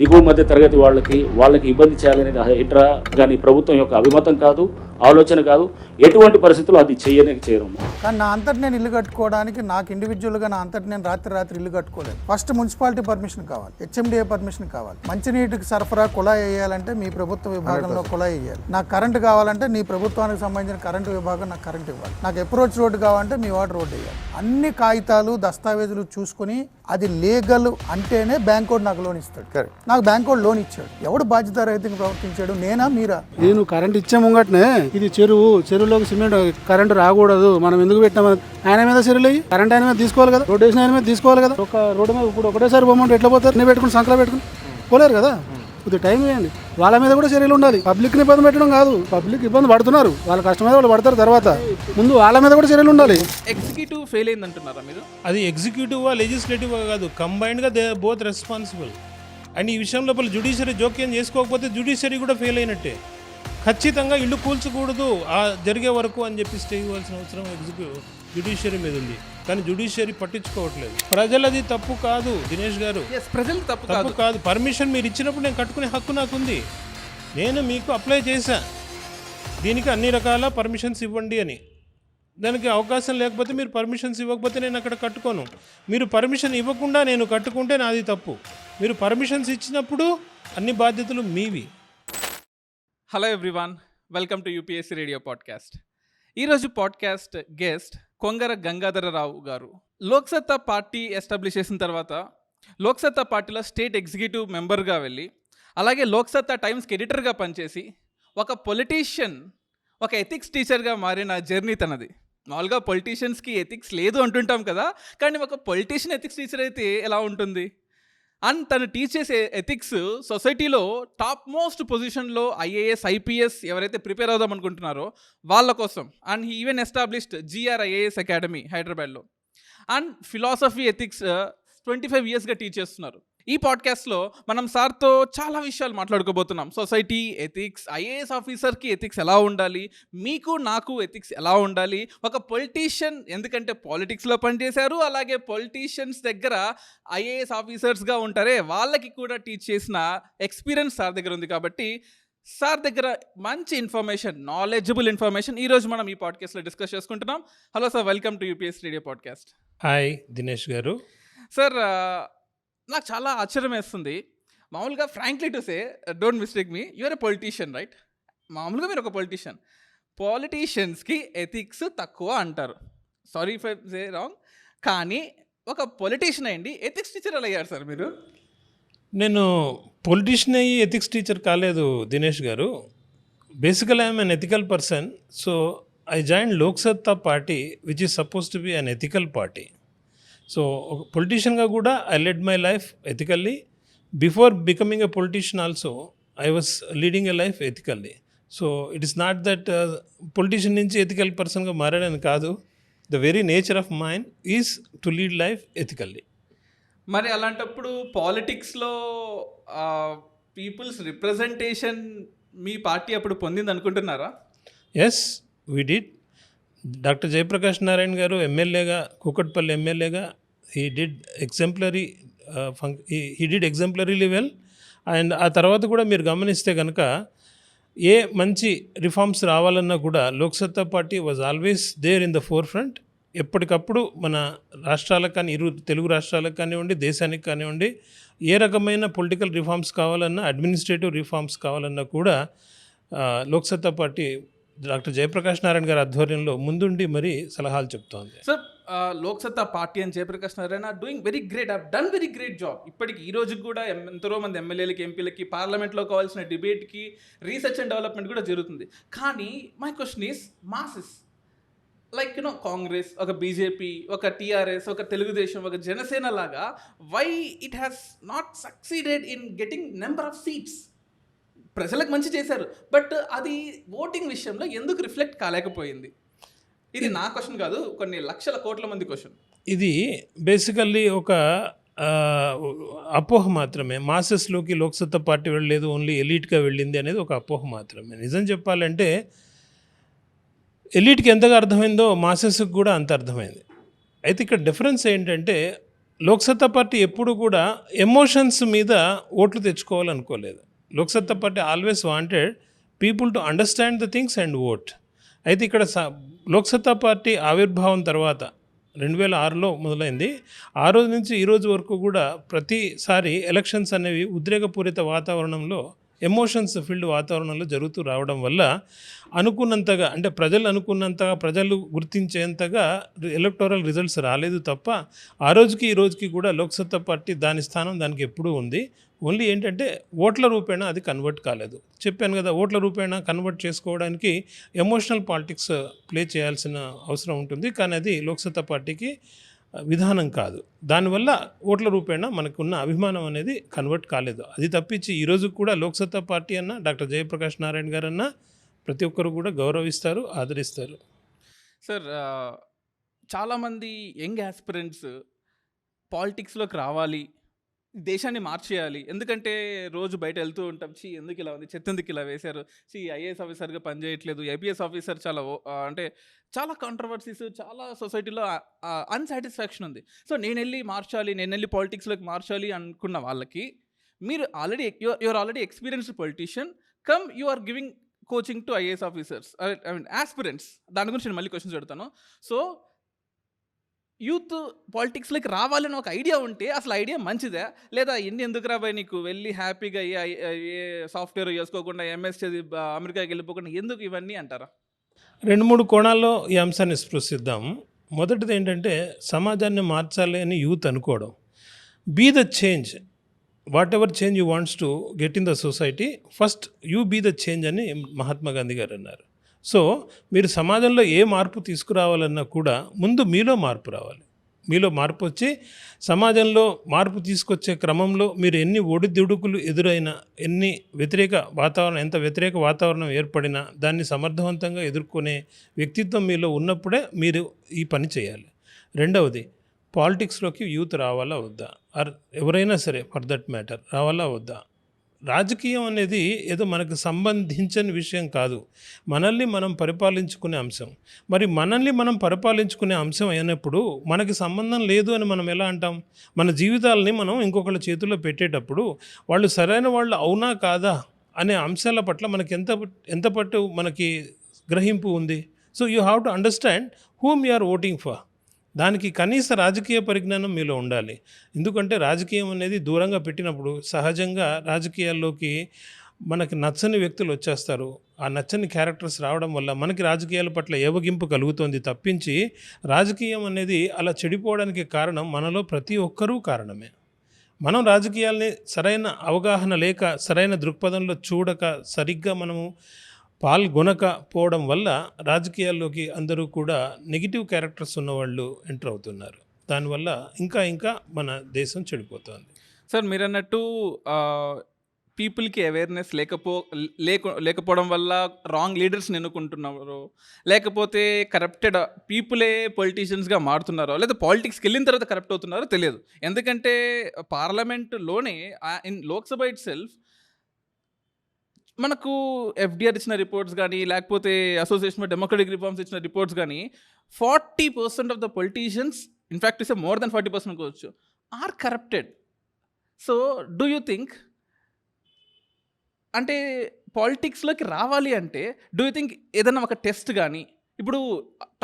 దిగువ మధ్య తరగతి వాళ్ళకి ఇబ్బంది చేయాలనేది ఎట్రా కానీ ప్రభుత్వం యొక్క అభిమతం కాదు, ఆలోచన కాదు. ఎటువంటి పరిస్థితుల్లో అది చేయరు. కానీ నా అంతటి నేను ఇల్లు కట్టుకోవడానికి నాకు ఇండివిజువల్గా నా అంతటి నేను రాత్రి ఇల్లు కట్టుకోలేదు. ఫస్ట్ మున్సిపాలిటీ పర్మిషన్ కావాలి, హెచ్ఎండిఏ పర్మిషన్ కావాలి. మంచినీటికి సరఫరా కుళాయి వేయాలంటే మీ ప్రభుత్వ విభాగంలో కుళాయి వేయాలి. నాకు కరెంటు కావాలంటే నీ ప్రభుత్వానికి సంబంధించిన కరెంటు విభాగం నాకు కరెంట్ ఇవ్వాలి. నాకు అప్రోచ్ రోడ్డు కావాలంటే మీ వాటర్ రోడ్డు వేయాలి. అన్ని కాగితాలు దస్తావేజులు చూసుకుని అది లీగల్ అంటేనే బ్యాంక్ వాడు నాకు లోన్ ఇస్తాడు. నాకు బ్యాంక్ వాడు లోన్ ఇచ్చాడు. ఎవడు బాధ్యత రహితంగా ప్రవర్తించాడు, నేనా మీరా? నేను కరెంట్ ఇచ్చే ముంగట్నే ఇది చెరువులోకి సిమెంట్ కరెంట్ రాకూడదు, మనం ఎందుకు పెట్టినాం? ఆయన మీద చెరువులు కరెంట్ ఆయన మీద తీసుకోవాలి కదా, రోడ్ వేసిన ఆయన మీద తీసుకోవాలి కదా. ఒక రోడ్డు మీద ఇప్పుడు ఒకటేసారి బొమ్మంటే ఎట్లా పోతారు? నేను పెట్టుకుని సంకలా పెట్టుకుని పోలేరు కదా. కొద్దిగా టైం ఇవ్వండి. వాళ్ళ మీద కూడా చర్యలు ఉండాలి. పబ్లిక్ని ఇబ్బంది పెట్టడం కాదు, పబ్లిక్ ఇబ్బంది పడుతున్నారు, వాళ్ళ కష్టం మీద వాళ్ళు పడతారు. తర్వాత ముందు వాళ్ళ మీద కూడా చర్యలు ఉండాలి. ఎగ్జిక్యూటివ్ ఫెయిల్ అయిందంటున్నారా మీరు? అది ఎగ్జిక్యూటివ్ లెజిస్లేటివ్ కాదు, కంబైన్డ్గా దే బోత్ రెస్పాన్సిబుల్. అండ్ ఈ విషయం లోపల జ్యుడిషియరీ జోక్యం చేసుకోకపోతే జ్యుడిషియరీ కూడా ఫెయిల్ అయినట్టే. ఖచ్చితంగా ఇల్లు కూల్చకూడదు ఆ జరిగే వరకు అని చెప్పి స్టే ఇవ్వాల్సిన అవసరం జ్యుడిషియరీ మీద ఉంది. కానీ జ్యుడిషియరీ పట్టించుకోవట్లేదు. ప్రజలది తప్పు కాదు దినేష్ గారు, ప్రజలు తప్పు కాదు. పర్మిషన్ మీరు ఇచ్చినప్పుడు నేను కట్టుకునే హక్కు నాకుంది. నేను మీకు అప్లై చేశా దీనికి అన్ని రకాల పర్మిషన్స్ ఇవ్వండి అని. దానికి అవకాశం లేకపోతే మీరు పర్మిషన్స్ ఇవ్వకపోతే నేను అక్కడ కట్టుకోను. మీరు పర్మిషన్ ఇవ్వకుండా నేను కట్టుకుంటే నాది తప్పు. మీరు పర్మిషన్స్ ఇచ్చినప్పుడు అన్ని బాధ్యతలు మీవి. Hello everyone, welcome to UPSC radio podcast. ఈరోజు పాడ్కాస్ట్ గెస్ట్ కొంగర గంగాధరరావు గారు. లోక్సత్తా పార్టీ ఎస్టాబ్లిష్ చేసిన తర్వాత లోక్సత్తా పార్టీలో స్టేట్ ఎగ్జిక్యూటివ్ మెంబర్గా వెళ్ళి, అలాగే లోక్సత్తా టైమ్స్కి ఎడిటర్గా పనిచేసి, ఒక పొలిటీషియన్, ఒక ఎథిక్స్ టీచర్గా మారిన జర్నీ తనది. మామూలుగా పొలిటీషియన్స్కి ఎథిక్స్ లేదు అంటుంటాం కదా, కానీ ఒక పొలిటీషియన్ ఎథిక్స్ టీచర్ అయితే ఎలా ఉంటుంది? అండ్ తను టీచ్ చేసే ఎథిక్స్ సొసైటీలో టాప్ మోస్ట్ పొజిషన్లో ఐఏఎస్, ఐపీఎస్ ఎవరైతే ప్రిపేర్ అవుదాం అనుకుంటున్నారో వాళ్ళ కోసం. And he even established GRIAS academy హైదరాబాద్లో. అండ్ ఫిలాసఫీ ఎథిక్స్ 25 ఇయర్స్గా టీచ్ చేస్తున్నారు. ఈ పాడ్కాస్ట్లో మనం సార్తో చాలా విషయాలు మాట్లాడుకోబోతున్నాం. సొసైటీ ఎథిక్స్, ఐఏఎస్ ఆఫీసర్కి ఎథిక్స్ ఎలా ఉండాలి, మీకు నాకు ఎథిక్స్ ఎలా ఉండాలి, ఒక పొలిటీషియన్ ఎందుకంటే పాలిటిక్స్లో పనిచేశారు, అలాగే పొలిటీషియన్స్ దగ్గర ఐఏఎస్ ఆఫీసర్స్గా ఉంటారే వాళ్ళకి కూడా టీచ్ చేసిన ఎక్స్పీరియన్స్ సార్ దగ్గర ఉంది. కాబట్టి సార్ దగ్గర మంచి ఇన్ఫర్మేషన్, నాలెడ్జబుల్ ఇన్ఫర్మేషన్ ఈరోజు మనం ఈ పాడ్కాస్ట్లో డిస్కస్ చేసుకుంటున్నాం. Hello sir, welcome to UPSC radio podcast. Hi Dinesh garu. Sir, నాకు చాలా ఆశ్చర్యం వేస్తుంది. మామూలుగా frankly to say, don't mistake me, you're a politician right? మామూలుగా మీరు ఒక పొలిటీషియన్. పొలిటీషియన్స్కి ఎథిక్స్ తక్కువ అంటారు. Sorry if I say wrong, కానీ ఒక పొలిటీషియన్ అయ్యండి ఎథిక్స్ టీచర్ ఎలా అయ్యారు సార్ మీరు? నేను పొలిటీషియన్ అయ్యి ఎథిక్స్ టీచర్ కాలేదు Dinesh garu. Basically I'm an ethical person. So I join Loksatta party which is suppose to be an ethical party. So ఒక పొలిటీషియన్గా కూడా I led my life ethically. Before becoming a politician also I was leading a life ethically. So it is not that politician నుంచి ethical పర్సన్గా మారాడని కాదు. The very nature of mind is to lead life ethically. మరి అలాంటప్పుడు పాలిటిక్స్లో peoples representation మీ party అప్పుడు పొందింది అనుకుంటున్నారా? Yes, we did. Doctor Jayaprakash Narayan garu ఎమ్మెల్యేగా, కూకట్పల్లి ఎమ్మెల్యేగా he did exemplarily well. And ఆ తర్వాత కూడా మీరు గమనిస్తే కనుక ఏ మంచి రిఫార్మ్స్ రావాలన్నా కూడా Loksatta party was always there in the forefront. ఎప్పటికప్పుడు మన రాష్ట్రాలకు కానీ, తెలుగు రాష్ట్రాలకు కానివ్వండి, దేశానికి కానివ్వండి, ఏ రకమైన పొలిటికల్ రిఫార్మ్స్ కావాలన్నా, అడ్మినిస్ట్రేటివ్ రిఫార్మ్స్ కావాలన్నా కూడా లోక్సత్తా పార్టీ డాక్టర్ జయప్రకాష్ నారాయణ గారి ఆధ్వర్యంలో ముందుండి మరి సలహాలు చెప్తోంది. సార్, లోక్సత్తా పార్టీ అని Jayaprakash Narayana doing very great, have done very great job. ఇప్పటికి ఈ రోజుకి కూడా ఎంతో మంది ఎమ్మెల్యేలకి, ఎంపీలకి, పార్లమెంట్లో కావాల్సిన డిబేట్కి, రీసెర్చ్ అండ్ డెవలప్మెంట్ కూడా జరుగుతుంది. కానీ my question is masses like Congress, ఒక బీజేపీ, ఒక టీఆర్ఎస్, ఒక తెలుగుదేశం, ఒక జనసేన లాగా why it has not succeeded in getting number of seats? ప్రజలకు మంచి చేశారు, బట్ అది ఓటింగ్ విషయంలో ఎందుకు రిఫ్లెక్ట్ కాలేకపోయింది? ఇది నా క్వశ్చన్ కాదు, కొన్ని లక్షల కోట్ల మంది క్వశ్చన్. ఇది బేసికల్లీ ఒక అపోహ మాత్రమే. మాసెస్లోకి లోక్సత్తా పార్టీ వెళ్ళలేదు, ఓన్లీ ఎలీట్గా వెళ్ళింది అనేది ఒక అపోహ మాత్రమే. నిజం చెప్పాలంటే ఎలీట్కి ఎంతగా అర్థమైందో మాసెస్కి కూడా అంత అర్థమైంది. అయితే ఇక్కడ డిఫరెన్స్ ఏంటంటే లోక్సత్తా పార్టీ ఎప్పుడు కూడా ఎమోషన్స్ మీద ఓట్లు తెచ్చుకోవాలనుకోలేదు. Loksatta party always wanted people to understand the things and vote. అయితే ఇక్కడ లోక్సత్తా పార్టీ ఆవిర్భావం తర్వాత 2006లో మొదలైంది. ఆ రోజు నుంచి ఈ రోజు వరకు కూడా ప్రతిసారి ఎలక్షన్స్ అనేవి ఉద్రేకపూరిత వాతావరణంలో, ఎమోషన్స్ ఫీల్డ్ వాతావరణంలో జరుగుతూ రావడం వల్ల అనుకున్నంతగా, అంటే ప్రజలు అనుకున్నంతగా, ప్రజలు గుర్తించేంతగా ఎలక్టోరల్ రిజల్ట్స్ రాలేదు తప్ప ఆ రోజుకి ఈ రోజుకి కూడా లోక్సత్తా పార్టీ దాని స్థానం దానికి ఎప్పుడూ ఉంది. ఓన్లీ ఏంటంటే ఓట్ల రూపేణా అది కన్వర్ట్ కాలేదు. చెప్పాను కదా, ఓట్ల రూపేణా కన్వర్ట్ చేసుకోవడానికి ఎమోషనల్ పాలిటిక్స్ ప్లే చేయాల్సిన అవసరం ఉంటుంది. కానీ అది లోక్సత్తా పార్టీకి విధానం కాదు. దానివల్ల ఓట్ల రూపేణా మనకున్న అభిమానం అనేది కన్వర్ట్ కాలేదు. అది తప్పించి ఈరోజు కూడా లోక్సత్తా పార్టీ అన్న డాక్టర్ జయప్రకాష్ నారాయణ గారు అన్న ప్రతి ఒక్కరు కూడా గౌరవిస్తారు, ఆదరిస్తారు. సార్, చాలామంది యంగ్ ఆస్పిరెంట్స్ పాలిటిక్స్లోకి రావాలి, దేశాన్ని మార్చేయాలి. ఎందుకంటే రోజు బయట వెళ్తూ ఉంటాం, ఎందుకు ఇలా ఉంది, చెత్త ఎందుకు ఇలా వేశారు, ఐఏఎస్ ఆఫీసర్గా పనిచేయట్లేదు, ఐపీఎస్ ఆఫీసర్ అంటే చాలా కాంట్రవర్సీస్, చాలా సొసైటీలో అన్సాటిస్ఫాక్షన్ ఉంది. సో నేను వెళ్ళి పాలిటిక్స్లోకి మార్చాలి అనుకున్న వాళ్ళకి మీరు already you're already experienced politician cum you are giving coaching to IAS officers, I mean aspirants. దాని గురించి నేను మళ్ళీ క్వశ్చన్స్ పెడతాను. సో యూత్ పాలిటిక్స్లోకి రావాలని ఒక ఐడియా ఉంటే అసలు ఐడియా మంచిదా, లేదా ఎందుకు రాబాయి నీకు వెళ్ళి హ్యాపీగా ఏ సాఫ్ట్వేర్ చేసుకోకుండా ఎంఎస్ చదివి అమెరికాకి వెళ్ళిపోకుండా ఎందుకు ఇవన్నీ అంటారా? 2-3 కోణాల్లో ఈ అంశాన్ని స్పృశిద్దాం. మొదటిది ఏంటంటే సమాజాన్ని మార్చాలి అని యూత్ అనుకోవడం. Be the change, whatever change you wants to get in the society, first you be the change అని మహాత్మా గాంధీ గారు అన్నారు. సో మీరు సమాజంలో ఏ మార్పు తీసుకురావాలన్నా కూడా ముందు మీలో మార్పు రావాలి. మీలో మార్పు వచ్చి సమాజంలో మార్పు తీసుకొచ్చే క్రమంలో మీరు ఎన్ని ఒడిదుడుకులు ఎదురైనా, ఎంత వ్యతిరేక వాతావరణం ఏర్పడినా దాన్ని సమర్థవంతంగా ఎదుర్కొనే వ్యక్తిత్వం మీలో ఉన్నప్పుడే మీరు ఈ పని చేయాలి. రెండవది, పాలిటిక్స్లోకి యూత్ రావాలా వద్దా, ఎవరైనా సరే ఫర్ దట్ మ్యాటర్ రావాలా వద్దా. రాజకీయం అనేది ఏదో మనకు సంబంధించని విషయం కాదు, మనల్ని మనం పరిపాలించుకునే అంశం. మరి మనల్ని మనం పరిపాలించుకునే అంశం అయినప్పుడు మనకి సంబంధం లేదు అని మనం ఎలా అంటాం? మన జీవితాలని మనం ఇంకొకళ్ళ చేతుల్లో పెట్టేటప్పుడు వాళ్ళు సరైన వాళ్ళు అవునా కాదా అనే అంశాల పట్ల మనకి ఎంత పట్టు మనకి గ్రహింపు ఉంది. So you have to understand whom you are voting for. దానికి కనీస రాజకీయ పరిజ్ఞానం మీలో ఉండాలి. ఎందుకంటే రాజకీయం అనేది దూరంగా పెట్టినప్పుడు సహజంగా రాజకీయాల్లోకి మనకి నచ్చని వ్యక్తులు వచ్చేస్తారు. ఆ నచ్చని క్యారెక్టర్స్ రావడం వల్ల మనకి రాజకీయాల పట్ల ఏవగింపు కలుగుతుంది తప్పించి, రాజకీయం అనేది అలా చెడిపోవడానికి కారణం మనలో ప్రతి ఒక్కరూ కారణమే. మనం రాజకీయాల్ని సరైన అవగాహన లేక, సరైన దృక్పథంలో చూడక, సరిగ్గా మనము పాల్గొనకపోవడం వల్ల రాజకీయాల్లోకి అందరూ కూడా నెగిటివ్ క్యారెక్టర్స్ ఉన్నవాళ్ళు ఎంటర్ అవుతున్నారు. దానివల్ల ఇంకా మన దేశం చెడిపోతుంది. సార్, మీరు అన్నట్టు పీపుల్కి అవేర్నెస్ లేకపోవడం వల్ల రాంగ్ లీడర్స్ని ఎన్నుకుంటున్నారు, లేకపోతే కరప్టెడ్ పీపులే పొలిటీషియన్స్గా మారుతున్నారో, లేదా పాలిటిక్స్కి వెళ్ళిన తర్వాత కరప్ట్ అవుతున్నారో తెలియదు. ఎందుకంటే పార్లమెంటులోనే ఇన్ లోక్సభ ఇట్ సెల్ఫ్ మనకు ఎఫ్డిఆర్ ఇచ్చిన రిపోర్ట్స్ కానీ, లేకపోతే అసోసియేషన్ ఆఫ్ డెమోక్రటిక్ రిఫార్మ్స్ ఇచ్చిన రిపోర్ట్స్ కానీ 40% of the politicians, in fact is more than 40% అనుకోవచ్చు, are corrupted. So do you think, అంటే పాలిటిక్స్లోకి రావాలి అంటే డూ యూ థింక్ ఏదైనా ఒక టెస్ట్ కానీ, ఇప్పుడు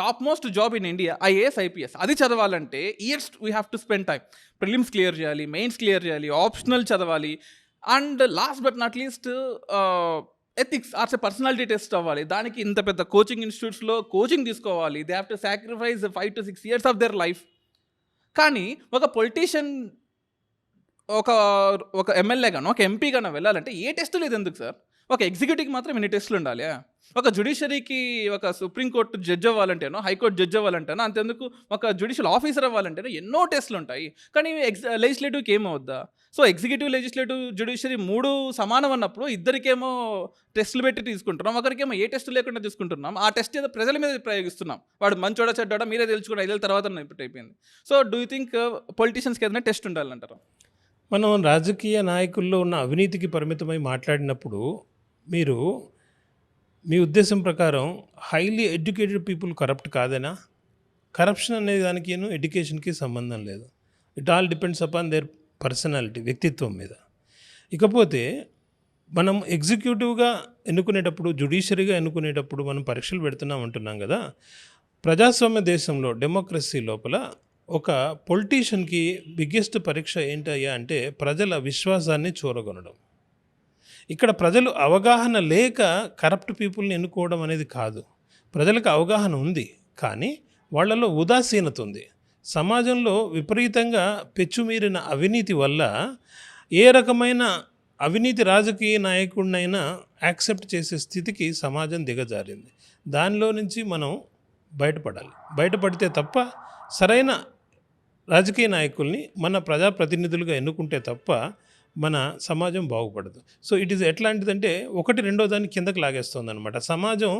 top most job in India IAS IPS, అది చదవాలంటే years we have to spend time. Prelims clear చేయాలి, మెయిన్స్ క్లియర్ చేయాలి, ఆప్షనల్ చదవాలి, and last but not least ethics or personality test అవ్వాలి. దానికి ఇంత పెద్ద కోచింగ్ ఇన్స్టిట్యూట్స్లో కోచింగ్ తీసుకోవాలి. They have to sacrifice 5 to 6 years of their life. కానీ ఒక పొలిటీషియన్, ఒక ఎమ్మెల్యే గానో ఒక ఎంపీ గానో వెళ్ళాలంటే ఏ టెస్ట్ లేదు. ఎందుకు సార్? ఒక ఎగ్జిక్యూటివ్కి మాత్రం ఇన్ని టెస్టులు ఉండాలి. ఒక జ్యుడిషియరీకి, ఒక సుప్రీంకోర్టు జడ్జ్ అవ్వాలంటేనో, హైకోర్టు జడ్జ్ అవ్వాలంటేనో, అంతెందుకు ఒక జ్యుడిషియల్ ఆఫీసర్ అవ్వాలంటేనో ఎన్నో టెస్టులు ఉంటాయి. కానీ లెజిస్లేటివ్కి ఏమవుద్దా? సో ఎగ్జిక్యూటివ్, లెజిస్లేటివ్, జ్యుడిషియరీ 3 సమానం అన్నప్పుడు ఇద్దరికేమో టెస్టులు పెట్టి తీసుకుంటున్నాం, ఒకరికేమో ఏ టెస్ట్ లేకుండా తీసుకుంటున్నాం. ఆ టెస్ట్ ఏదో ప్రజల మీద ప్రయోగిస్తున్నాం. వాడు మంచోడా చెడ్డాడా మీరే తెలుసుకుని 5 ఏళ్ళ తర్వాత అయిపోయింది. సో డూ యూ థింక్ పొలిటీషియన్స్కి ఏదైనా టెస్ట్ ఉండాలంటారా? మనం రాజకీయ నాయకుల్లో ఉన్న అవినీతికి పరిమితమై మాట్లాడినప్పుడు మీరు మీ ఉద్దేశం ప్రకారం హైలీ ఎడ్యుకేటెడ్ పీపుల్ కరప్ట్ కాదేనా? కరప్షన్ అనే దానికి ఎడ్యుకేషన్కి సంబంధం లేదు. It all depends upon their personality, వ్యక్తిత్వం మీద. ఇకపోతే మనం ఎగ్జిక్యూటివ్గా ఎన్నుకునేటప్పుడు, జ్యుడిషియరీగా ఎన్నుకునేటప్పుడు మనం పరీక్షలు పెడుతున్నాం అంటున్నాం కదా. ప్రజాస్వామ్య దేశంలో, డెమోక్రసీ లోపల ఒక పొలిటీషియన్కి బిగ్గెస్ట్ పరీక్ష ఏంటయ్యా అంటే ప్రజల విశ్వాసాన్ని చూరగొనడం. ఇక్కడ ప్రజలు అవగాహన లేక కరప్ట్ పీపుల్ని ఎన్నుకోవడం అనేది కాదు. ప్రజలకు అవగాహన ఉంది, కానీ వాళ్ళలో ఉదాసీనత ఉంది. సమాజంలో విపరీతంగా పెచ్చుమీరిన అవినీతి వల్ల ఏ రకమైన అవినీతి రాజకీయ నాయకుడినైనా యాక్సెప్ట్ చేసే స్థితికి సమాజం దిగజారింది. దానిలో నుంచి మనం బయటపడాలి. బయటపడితే తప్ప సరైన రాజకీయ నాయకుల్ని మన ప్రజాప్రతినిధులుగా ఎన్నుకుంటే తప్ప మన సమాజం బాగుపడదు. సో ఇట్ ఈజ్ ఎట్లాంటిదంటే ఒకటి రెండో దాన్ని కిందకి లాగేస్తుంది అనమాట. సమాజం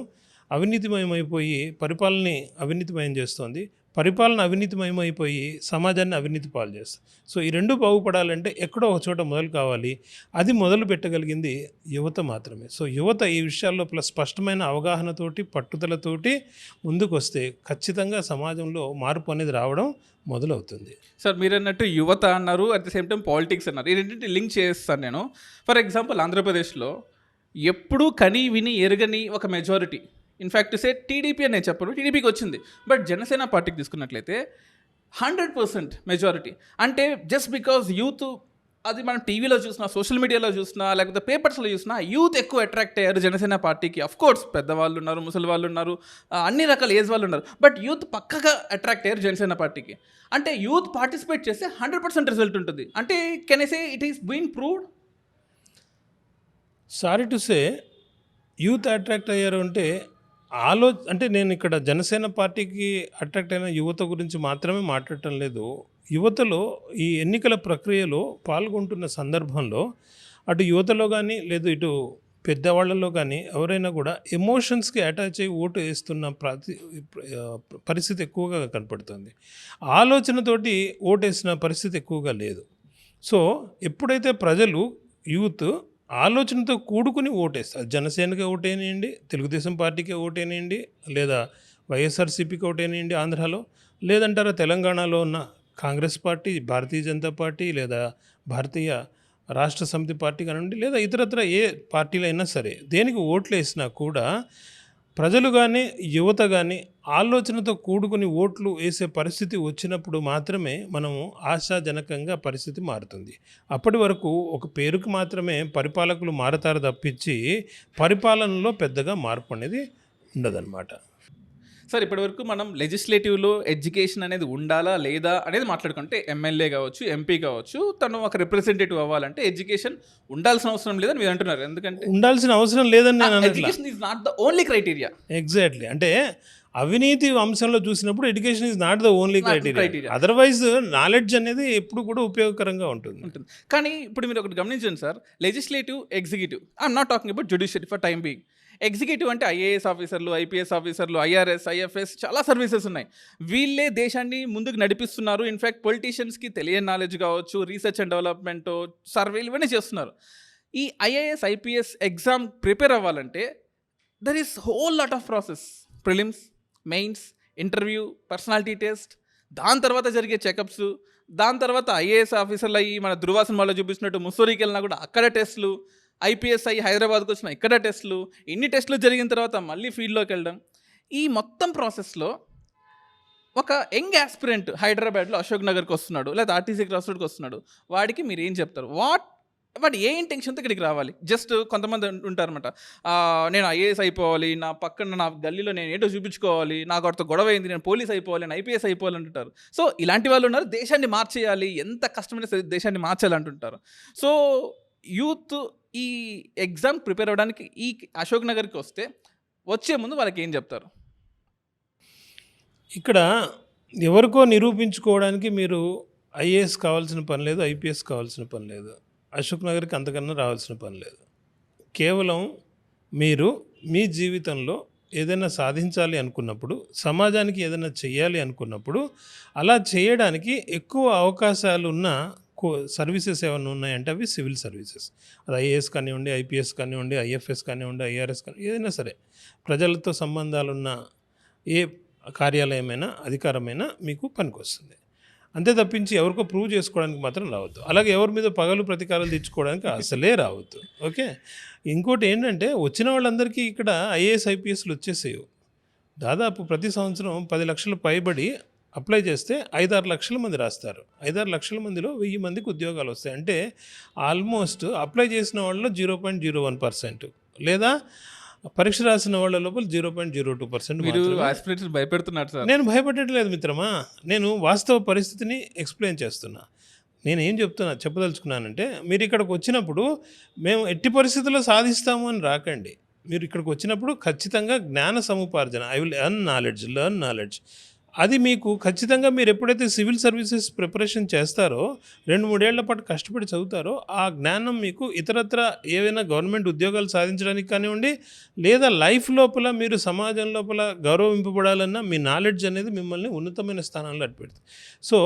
అవినీతిమయమైపోయి పరిపాలనని అవినీతిమయం చేస్తుంది, పరిపాలన అవినీతిమయమైపోయి సమాజాన్ని అవినీతి పాలు చేస్తుంది. సో ఈ రెండు బాగుపడాలంటే ఎక్కడో ఒక చోట మొదలు కావాలి. అది మొదలు పెట్టగలిగింది యువత మాత్రమే. సో యువత ఈ విషయాల్లో స్పష్టమైన అవగాహనతోటి, పట్టుదలతోటి ముందుకు వస్తే ఖచ్చితంగా సమాజంలో మార్పు అనేది రావడం మొదలవుతుంది. సార్ మీరు అన్నట్టు యువత అన్నారు, at the same time politics అన్నారు. ఈ రెండింటి లింక్ చేస్తాను నేను. ఫర్ ఎగ్జాంపుల్ ఆంధ్రప్రదేశ్లో ఎప్పుడూ కని విని ఎరగని ఒక మెజారిటీ, ఇన్ఫ్యాక్ట్ టీడీపీ అని నేను చెప్పను, టీడీపీకి వచ్చింది. బట్ జనసేన పార్టీకి తీసుకున్నట్లయితే 100% మెజారిటీ. అంటే జస్ట్ బికాజ్ యూత్, అది మనం టీవీలో చూసినా, సోషల్ మీడియాలో చూసినా, లేకపోతే పేపర్స్లో చూసినా యూత్ ఎక్కువ అట్రాక్ట్ అయ్యారు జనసేన పార్టీకి. అఫ్ కోర్స్ పెద్దవాళ్ళు ఉన్నారు, ముసలి వాళ్ళు ఉన్నారు, అన్ని రకాల ఏజ్ వాళ్ళు ఉన్నారు. బట్ యూత్ పక్కగా అట్రాక్ట్ అయ్యారు జనసేన పార్టీకి. అంటే యూత్ పార్టిసిపేట్ చేస్తే 100% రిజల్ట్ ఉంటుంది. అంటే can I say it is been proved? Sorry to say, youth attract అయ్యారు అంటే అంటే నేను ఇక్కడ జనసేన పార్టీకి అట్రాక్ట్ అయిన యువత గురించి మాత్రమే మాట్లాడటం లేదు. యువతలో ఈ ఎన్నికల ప్రక్రియలో పాల్గొంటున్న సందర్భంలో అటు యువతలో కానీ లేదు ఇటు పెద్దవాళ్ళలో కానీ ఎవరైనా కూడా ఎమోషన్స్కి అటాచ్ అయ్యి ఓటు వేస్తున్న పరిస్థితి ఎక్కువగా కనపడుతుంది. ఆలోచనతోటి ఓటు వేసిన పరిస్థితి ఎక్కువగా లేదు. సో ఎప్పుడైతే ప్రజలు యూత్ ఆలోచనతో కూడుకుని ఓటేస్తారు, జనసేనకి ఓటేనేయండి, తెలుగుదేశం పార్టీకి ఓటేనేయండి, లేదా వైఎస్ఆర్సీపీకి ఓటేనేయండి ఆంధ్రాలో, లేదంటారా తెలంగాణలో ఉన్న కాంగ్రెస్ పార్టీ, భారతీయ జనతా పార్టీ, లేదా భారతీయ రాష్ట్ర సమితి పార్టీ కానివ్వండి, లేదా ఇతరత్ర ఏ పార్టీలు అయినా సరే దేనికి ఓట్లు వేసినా కూడా ప్రజలు కానీ యువత కానీ ఆలోచనతో కూడుకుని ఓట్లు వేసే పరిస్థితి వచ్చినప్పుడు మాత్రమే మనము ఆశాజనకంగా పరిస్థితి మారుతుంది. అప్పటి వరకు ఒక పేరుకు మాత్రమే పరిపాలకులు మారతారు తప్పించి పరిపాలనలో పెద్దగా మార్పు అనేది ఉండదన్నమాట. సార్ ఇప్పటివరకు మనం లెజిస్లేటివ్లో ఎడ్యుకేషన్ అనేది ఉండాలా లేదా అనేది మాట్లాడుకుంటే, ఎమ్మెల్యే కావచ్చు, ఎంపీ కావచ్చు, తను ఒక రిప్రజెంటేటివ్ అవ్వాలంటే ఎడ్యుకేషన్ ఉండాల్సిన అవసరం లేదని మీరు అంటున్నారు. ఎందుకంటే ఉండాల్సిన అవసరం లేదని నేను అనట్లా. Education is not the only criteria. Exactly. అంటే అవినీతి అంశంలో చూసినప్పుడు education is not the only criteria. Otherwise knowledge అనేది ఎప్పుడు కూడా ఉపయోగకరంగా ఉంటుంది. కానీ ఇప్పుడు మీరు ఒకటి గమనించండి sir, legislative, executive, I'm not talking about judiciary for time being. Executive అంటే ఐఏఎస్ ఆఫీసర్లు, ఐపీఎస్ ఆఫీసర్లు, ఐఆర్ఎస్, ఐఎఫ్ఎస్, చాలా సర్వీసెస్ ఉన్నాయి. వీళ్ళే దేశాన్ని ముందుకు నడిపిస్తున్నారు. ఇన్ఫ్యాక్ట్ పొలిటీషియన్స్కి తెలియని నాలెడ్జ్ కావచ్చు, రీసెర్చ్ అండ్ డెవలప్మెంట్, సర్వేలు ఇవన్నీ చేస్తున్నారు. ఈ ఐఏఎస్, ఐపీఎస్ ఎగ్జామ్ ప్రిపేర్ అవ్వాలంటే there is whole lot of process. Prelims, mains, interview, personality test, దాని తర్వాత జరిగే చెకప్స్, దాని తర్వాత ఐఏఎస్ ఆఫీసర్లు అయ్యి మన ధృవ సినిమాలో చూపిస్తున్నట్టు ముస్సూరికి వెళ్ళినా కూడా అక్కడ టెస్టులు, ఐపీఎస్ అయ్యి హైదరాబాద్కి వచ్చిన ఇక్కడ టెస్టులు, ఇన్ని టెస్టులు జరిగిన తర్వాత మళ్ళీ ఫీల్డ్లోకి వెళ్ళడం. ఈ మొత్తం ప్రాసెస్లో ఒక యంగ్ ఆస్పిరెంట్ హైదరాబాద్లో అశోక్ నగర్కి వస్తున్నాడు, లేదా ఆర్టీసీ క్రాస్ రోడ్కి వస్తున్నాడు, వాడికి మీరు ఏం చెప్తారు? వాడు ఏ ఇంటెన్షన్తో ఇక్కడికి రావాలి? జస్ట్ కొంతమంది ఉంటారన్నమాట, నేను ఐఏఎస్ అయిపోవాలి, నా పక్కన నా గల్లీలో నేను ఏంటో చూపించుకోవాలి, నాకు వాడితో గొడవ అయింది, నేను పోలీస్ అయిపోవాలి, నేను ఐపీఎస్ అయిపోవాలి అంటుంటారు. సో ఇలాంటి వాళ్ళు ఉన్నారు. దేశాన్ని మార్చేయాలి, ఎంత కష్టమైన సరే దేశాన్ని మార్చాలి అంటుంటారు. సో యూత్ ఈ ఎగ్జామ్ ప్రిపేర్ అవ్వడానికి ఈ అశోక్ నగర్కి వచ్చే ముందు వాళ్ళకి ఏం చెప్తారు? ఇక్కడ ఎవరికో నిరూపించుకోవడానికి మీరు ఐఏఎస్ కావాల్సిన పని లేదు, ఐపీఎస్ కావాల్సిన పని లేదు, అశోక్ నగర్కి అంతకన్నా రావాల్సిన పని లేదు. కేవలం మీరు మీ జీవితంలో ఏదైనా సాధించాలి అనుకున్నప్పుడు, సమాజానికి ఏదైనా చేయాలి అనుకున్నప్పుడు, అలా చేయడానికి ఎక్కువ అవకాశాలు ఉన్న సర్వీసెస్ ఏమైనా ఉన్నాయంటే అవి సివిల్ సర్వీసెస్. అది ఐఏఎస్ కానివ్వండి, ఐపీఎస్ కానివ్వండి, ఐఎఫ్ఎస్ కానివ్వండి, ఐఆర్ఎస్ కానివ్వండి, ఏదైనా సరే ప్రజలతో సంబంధాలున్న ఏ కార్యాలయమైనా, అధికారమైనా మీకు పనికొస్తుంది. అంతే తప్పించి ఎవరికో ప్రూవ్ చేసుకోవడానికి మాత్రం రావద్దు. అలాగే ఎవరి మీద పగలు ప్రతీకారాలు తెచ్చుకోవడానికి అసలే రావద్దు. ఓకే. ఇంకోటి ఏంటంటే వచ్చిన వాళ్ళందరికీ ఇక్కడ ఐఏఎస్ ఐపీఎస్లు వచ్చేసేవి. దాదాపు ప్రతి సంవత్సరం 10 లక్షల పైబడి అప్లై చేస్తే 5-6 లక్షల మంది రాస్తారు. 5-6 లక్షల మందిలో 1000 మందికి ఉద్యోగాలు వస్తాయి. అంటే ఆల్మోస్ట్ అప్లై చేసిన వాళ్ళలో 0.01% లేదా పరీక్ష రాసిన వాళ్ళ లోపల 0.02% మీరు ఆస్పిరెంట్స్ భయపెడుతున్నారు సార్. నేను భయపడట్లేదు మిత్రమా, నేను వాస్తవ పరిస్థితిని ఎక్స్ప్లెయిన్ చేస్తున్నా. నేను ఏం చెప్పదలుచుకున్నానంటే మీరు ఇక్కడికి వచ్చినప్పుడు మేము ఎట్టి పరిస్థితుల్లో సాధిస్తాము అని రాకండి. మీరు ఇక్కడికి వచ్చినప్పుడు ఖచ్చితంగా జ్ఞాన సముపార్జన, ఐ విల్ లెర్న్ నాలెడ్జ్. అది మీకు ఖచ్చితంగా మీరు ఎప్పుడైతే సివిల్ సర్వీసెస్ ప్రిపరేషన్ చేస్తారో 2-3 ఏళ్ల పాటు కష్టపడి చదువుతారో ఆ జ్ఞానం మీకు ఇతరత్ర ఏవైనా గవర్నమెంట్ ఉద్యోగాలు సాధించడానికి కానివ్వండి, లేదా లైఫ్ లోపల మీరు సమాజం లోపల గౌరవింపబడాలన్నా మీ నాలెడ్జ్ అనేది మిమ్మల్ని ఉన్నతమైన స్థానంలో అడ్డుపెడుతుంది. సో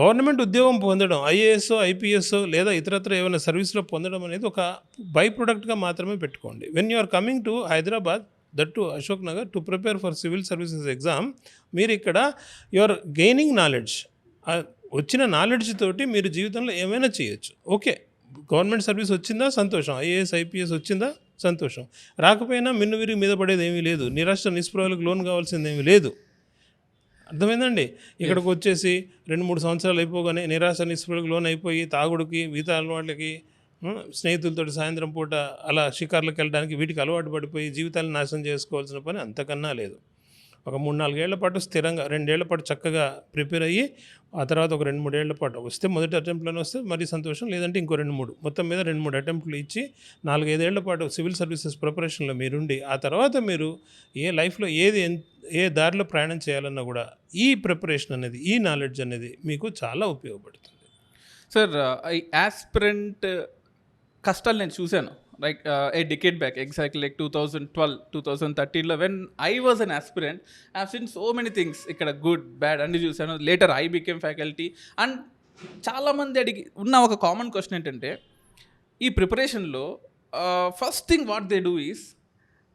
గవర్నమెంట్ ఉద్యోగం పొందడం, ఐఏఎస్ ఐపీఎస్ లేదా ఇతరత్ర ఏమైనా సర్వీస్లో పొందడం అనేది ఒక బై ప్రొడక్ట్గా మాత్రమే పెట్టుకోండి. When you are coming to Hyderabad, that too Ashok Nagar to prepare for civil services exam, మీరు ఇక్కడ యు ఆర్ గెయినింగ్ నాలెడ్జ్. వచ్చిన నాలెడ్జ్ తోటి మీరు జీవితంలో ఏమైనా చేయొచ్చు. ఓకే, గవర్నమెంట్ సర్వీస్ వచ్చిందా సంతోషం, ఐఏఎస్ ఐపీఎస్ వచ్చిందా సంతోషం, రాకపోయినా మిన్ను విరిగి మీద పడేది ఏమీ లేదు, నిరాశ నిస్పృహలకు లోన్ కావాల్సింది ఏమీ లేదు. అర్థమైందండి? ఇక్కడికి వచ్చేసి 2-3 సంవత్సరాలు అయిపోగానే నిరాశ నిస్పృహలకు లోన్ అయిపోయి తాగుడుకి, మిగతా అలవాట్లకి, స్నేహితులతో సాయంత్రం పూట అలా షికార్లకు వెళ్ళడానికి వీటికి అలవాటు పడిపోయి జీవితాలను నాశనం చేసుకోవాల్సిన పని అంతకన్నా లేదు. ఒక 3-4 ఏళ్ల పాటు స్థిరంగా 2 ఏళ్ల పాటు చక్కగా ప్రిపేర్ అయ్యి ఆ తర్వాత ఒక 2-3 ఏళ్ల పాటు వస్తే మొదటి అటెంప్ట్లోనే వస్తే మరీ సంతోషం, లేదంటే ఇంకో 2-3 మొత్తం మీద 2-3 అటెంప్ట్లు ఇచ్చి 4-5 ఏళ్ల పాటు సివిల్ సర్వీసెస్ ప్రిపరేషన్లో మీరుండి ఆ తర్వాత మీరు ఏ లైఫ్లో ఏ దారిలో ప్రయాణం చేయాలన్నా కూడా ఈ ప్రిపరేషన్ అనేది, ఈ నాలెడ్జ్ అనేది మీకు చాలా ఉపయోగపడుతుంది. సార్ ఈ ఆస్పిరెంట్ కష్టాలు నేను చూశాను. Like a decade back, exactly like 2012-2013లో when I was an aspirant, I have seen so many things. ఇక్కడ గుడ్ బ్యాడ్ అన్ని చూశాను. Later I became faculty. And చాలామంది ఉన్న ఒక కామన్ క్వశ్చన్ ఏంటంటే ఈ ప్రిపరేషన్లో first thing what they do is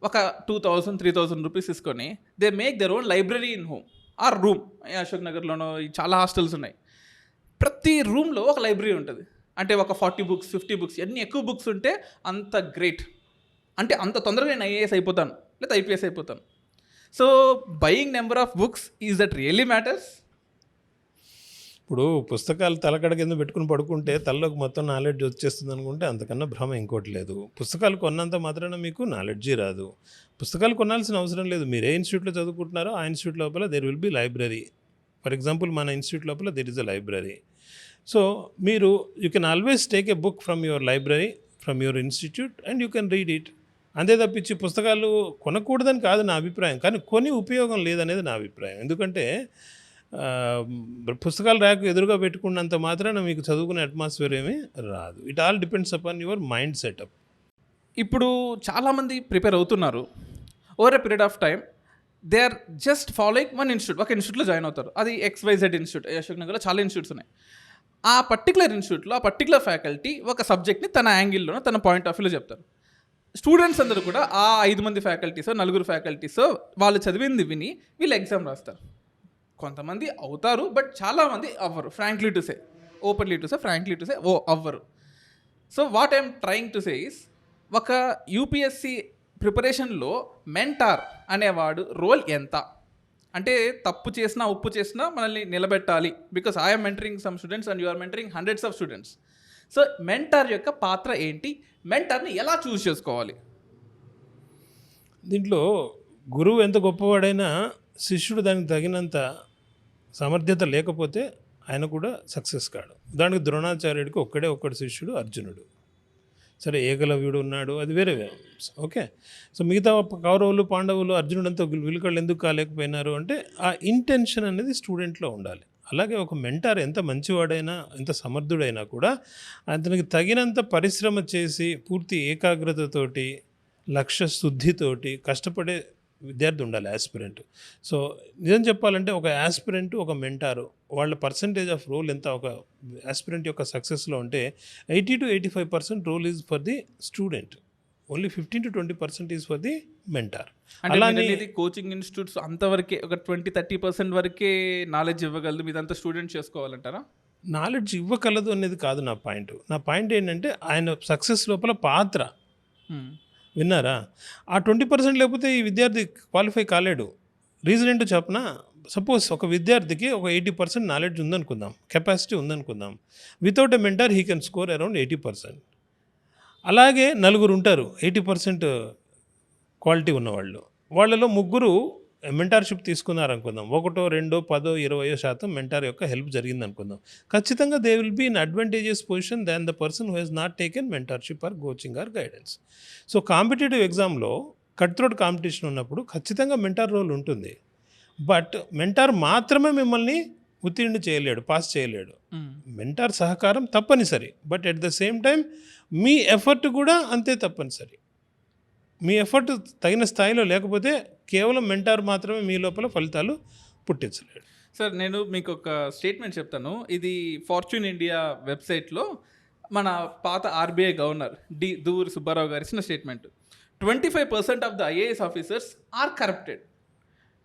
ఒక 2,000-3,000 రూపీస్ తీసుకొని they make their own library in home or room. Ashok నగర్లోనో చాలా హాస్టల్స్ ఉన్నాయి. ప్రతి రూమ్లో ఒక లైబ్రరీ ఉంటుంది. అంటే ఒక 40 బుక్స్ 50 బుక్స్, ఎన్ని ఎక్కువ బుక్స్ ఉంటే అంత గ్రేట్. అంటే అంత తొందరగా నేను ఐఏఎస్ అయిపోతాను లేదా ఐపీఎస్ అయిపోతాను. So buying number of books, is that really matters? ఇప్పుడు పుస్తకాలు తలకడ కింద పెట్టుకుని పడుకుంటే తలలోకి మొత్తం నాలెడ్జ్ వచ్చేస్తుంది అనుకుంటే అంతకన్నా భ్రమ ఇంకోటి లేదు. పుస్తకాలు కొన్నంత మాత్రాన మీకు నాలెడ్జీ రాదు. పుస్తకాలు కొనాల్సిన అవసరం లేదు. మీరు ఏ ఇన్స్టిట్యూట్లో చదువుకుంటున్నారో ఆ ఇన్స్టిట్యూట్ లోపల there will be library. For example మన ఇన్స్టిట్యూట్ లోపల there is a library. So మీరు you can always take a book from your library, from your institute and you can read it. అంతే తప్పించి పుస్తకాలు కొనకూడదని కాదు నా అభిప్రాయం, కానీ కొని ఉపయోగం లేదనేది నా అభిప్రాయం. ఎందుకంటే పుస్తకాలు ర్యాక్ ఎదురుగా పెట్టుకున్నంత మాత్రాన మీకు చదువుకునే అట్మాస్ఫియర్ ఏమీ రాదు. It all depends upon your mind setup. ఇప్పుడు చాలామంది ప్రిపేర్ అవుతున్నారు. Over a period of time they are just following one institute. ఒక ఇన్స్టిట్యూట్లో జాయిన్ అవుతారు. అది XYZ ఇన్స్టిట్యూట్. అశోక్ నగర్లో చాలా ఇన్స్టిట్యూట్స్ ఉన్నాయి. ఆ పర్టికులర్ ఇన్స్టిట్యూట్లో ఆ పర్టికులర్ ఫ్యాకల్టీ ఒక సబ్జెక్ట్ని తన యాంగిల్లోనో తన పాయింట్ ఆఫ్ వ్యూలో చెప్తారు. స్టూడెంట్స్ అందరూ కూడా ఆ 5 మంది ఫ్యాకల్టీసో 4 ఫ్యాకల్టీసో వాళ్ళు చదివింది విని వీళ్ళు ఎగ్జామ్ రాస్తారు. కొంతమంది అవుతారు, బట్ చాలామంది అవ్వరు. Frankly to say, openly to say, frankly to say అవ్వరు. So what I'm trying to say is, ఒక యూపీఎస్సి ప్రిపరేషన్లో మెంటార్ అనేవాడు రోల్ ఎంత? అంటే తప్పు చేసినా ఉప్పు చేసినా మనల్ని నిలబెట్టాలి. Because I'm mentoring some students and you are mentoring hundreds of students. So mentor యొక్క పాత్ర ఏంటి? మెంటార్ని ఎలా చూస్ చేసుకోవాలి? దీంట్లో గురువు ఎంత గొప్పవాడైనా శిష్యుడు దానికి తగినంత సమర్థ్యత లేకపోతే ఆయన కూడా సక్సెస్ కాడు. దానికి ద్రోణాచార్యుడికి ఒక్కడు శిష్యుడు అర్జునుడు. సరే, ఏకలవ్యుడు ఉన్నాడు, అది వేరే. ఓకే. సో మిగతా కౌరవులు పాండవులు అర్జునుడంతా విలుకళ్ళు ఎందుకు కాలేకపోయినారు అంటే ఆ ఇంటెన్షన్ అనేది స్టూడెంట్లో ఉండాలి. అలాగే ఒక మెంటార్ ఎంత మంచివాడైనా ఎంత సమర్థుడైనా కూడా అతనికి తగినంత పరిశ్రమ చేసి పూర్తి ఏకాగ్రతతోటి లక్ష్య శుద్ధితోటి కష్టపడే విద్యార్థి ఉండాలి, యాస్పిరెంట్. సో నిజం చెప్పాలంటే ఒక యాస్పిరెంట్ ఒక మెంటారు వాళ్ళ పర్సంటేజ్ ఆఫ్ రోల్ ఎంత ఒక యాస్పిరెంట్ యొక్క సక్సెస్లో ఉంటే 80 to 85% role is for the student. Only 15 to 20% is for the mentor. అంటే అలానే మీరు అనేది కోచింగ్ ఇన్స్టిట్యూట్స్ అంతవరకే ఒక 20-30% వరకే నాలెడ్జ్ ఇవ్వగలదు, మీదంతా స్టూడెంట్ చేసుకోవాలంటారా? నాలెడ్జ్ ఇవ్వగలదు అనేది కాదు నా పాయింట్. నా పాయింట్ ఏంటంటే ఆయన సక్సెస్ లోపల పాత్ర. విన్నారా? ఆ 20% లేకపోతే ఈ విద్యార్థి క్వాలిఫై కాలేడు. రీజన్ ఏంటో చెప్పనా? సపోజ్ ఒక విద్యార్థికి ఒక 80% నాలెడ్జ్ ఉందనుకుందాం, కెపాసిటీ ఉందనుకుందాం. Without a mentor he can score around 80%. అలాగే నలుగురు ఉంటారు 80% క్వాలిటీ ఉన్నవాళ్ళు. వాళ్ళలో ముగ్గురు మెంటార్షిప్ తీసుకున్నారనుకుందాం. 1, 2, 10, 20% మెంటార్ యొక్క హెల్ప్ జరిగింది అనుకుందాం. ఖచ్చితంగా they will be in advantageous position than the person who he's not taken mentorship or coaching or guidance. So competitive ఎగ్జామ్లో కట్ త్రోట్ కాంపిటీషన్ ఉన్నప్పుడు ఖచ్చితంగా మెంటార్ రోల్ ఉంటుంది. బట్ మెంటార్ మాత్రమే మిమ్మల్ని ఉత్తీర్ణ చేయలేడు, పాస్ చేయలేడు. మెంటార్ సహకారం తప్పనిసరి, but at the same time me effort కూడా అంతే తప్పనిసరి. మీ ఎఫర్ట్ తగిన స్థాయిలో లేకపోతే కేవలం మెంటార్ మాత్రమే మీ లోపల ఫలితాలు పుట్టించలేడు. సార్ నేను మీకు ఒక స్టేట్మెంట్ చెప్తాను. ఇది ఫార్చ్యూన్ ఇండియా వెబ్సైట్లో మన పాత ఆర్బీఐ గవర్నర్ దువ్వూరి సుబ్బారావు గారు ఇచ్చిన statement. 25% of the IAS officers are corrupted.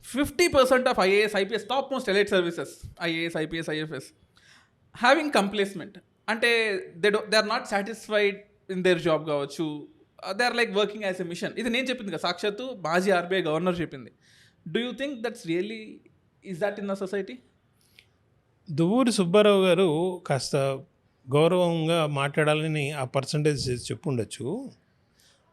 50% of IAS IPS top most elite services IAS IPS IFS having complacement. అంటే they are not satisfied in their job కావచ్చు, they are like working as a mission. ఇది నేను చెప్పింది కదా, సాక్షాత్తు మాజీ RBI governor చెప్పింది. Do you think that's really is that in the society? Duvvuri Subbarao garu కాస్త గౌరవంగా మాట్లాడాలని ఆ పర్సంటేజ్ చెప్పుండొచ్చు.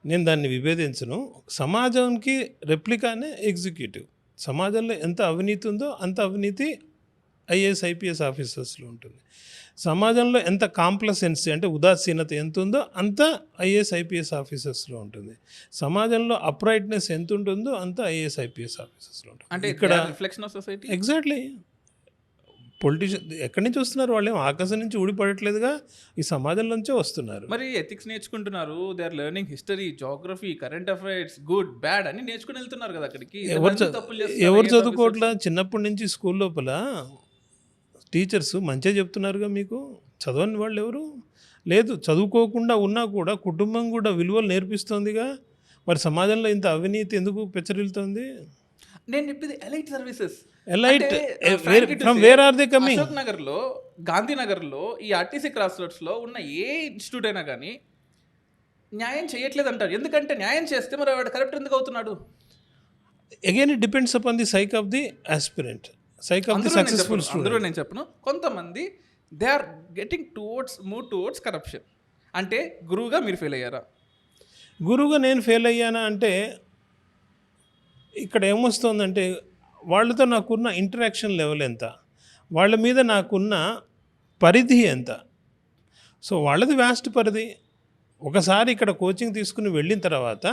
నేను దాన్ని విభేదించను. సమాజానికి రెప్లికానే ఎగ్జిక్యూటివ్. సమాజంలో ఎంత అవినీతి ఉందో అంత అవినీతి ఐఏఎస్ ఐపీఎస్ ఆఫీసర్స్లో ఉంటుంది. సమాజంలో ఎంత కాంప్లసెన్సీ అంటే ఉదాసీనత ఎంత ఉందో అంత ఐఏఎస్ ఐపీఎస్ ఆఫీసర్స్లో ఉంటుంది. సమాజంలో అప్రైట్నెస్ ఎంత ఉంటుందో అంత ఐఏఎస్ ఐపీఎస్ ఆఫీసర్స్లో ఉంటుంది. అంటే ఇక్కడ reflection of society. Exactly. Politician ఎక్కడి నుంచి వస్తున్నారు? వాళ్ళు ఏం ఆకాశం నుంచి ఊడిపడట్లేదుగా, ఈ సమాజంలోంచే వస్తున్నారు. మరి ఎథిక్స్ నేర్చుకుంటున్నారు, they are learning history, geography, current affairs, good bad అని నేర్చుకుని వెళ్తున్నారు కదా అక్కడికి. ఎవరు చదువుకోవట్లా? చిన్నప్పటి నుంచి స్కూల్ లోపల టీచర్స్ మంచిగా చెప్తున్నారుగా మీకు. చదవని వాళ్ళు ఎవరు లేదు. చదువుకోకుండా ఉన్నా కూడా కుటుంబం కూడా విలువలు నేర్పిస్తోందిగా. మరి సమాజంలో ఇంత అవినీతి ఎందుకు పెచ్చరిల్తోంది? నేను చెప్పింది elite services. Elite from where are they coming? Ashok నగర్లో, గాంధీనగర్లో, ఈ ఆర్టీసీ క్రాస్ రోడ్స్లో ఉన్న ఏ ఇన్స్టిట్యూట్ అయినా కానీ న్యాయం చేయట్లేదు అంటారు. ఎందుకంటే న్యాయం చేస్తే మరి వాడు కరెక్ట్ ఎందుకు అవుతున్నాడు? Again it depends upon the psyche of the aspirant, psyche of the successful student. అందులో నేను చెప్పను, కొంతమంది they are getting move towards corruption. అంటే గురువుగా మీరు ఫెయిల్ అయ్యారా? గురువుగా నేను ఫెయిల్ అయ్యానా అంటే ఇక్కడ ఏమొస్తుందంటే వాళ్ళతో నాకున్న ఇంటరాక్షన్ లెవెల్ ఎంత, వాళ్ళ మీద నాకున్న పరిధి ఎంత. సో వాళ్ళది వ్యాస్ట్ పరిధి. ఒకసారి ఇక్కడ కోచింగ్ తీసుకుని వెళ్ళిన తర్వాత,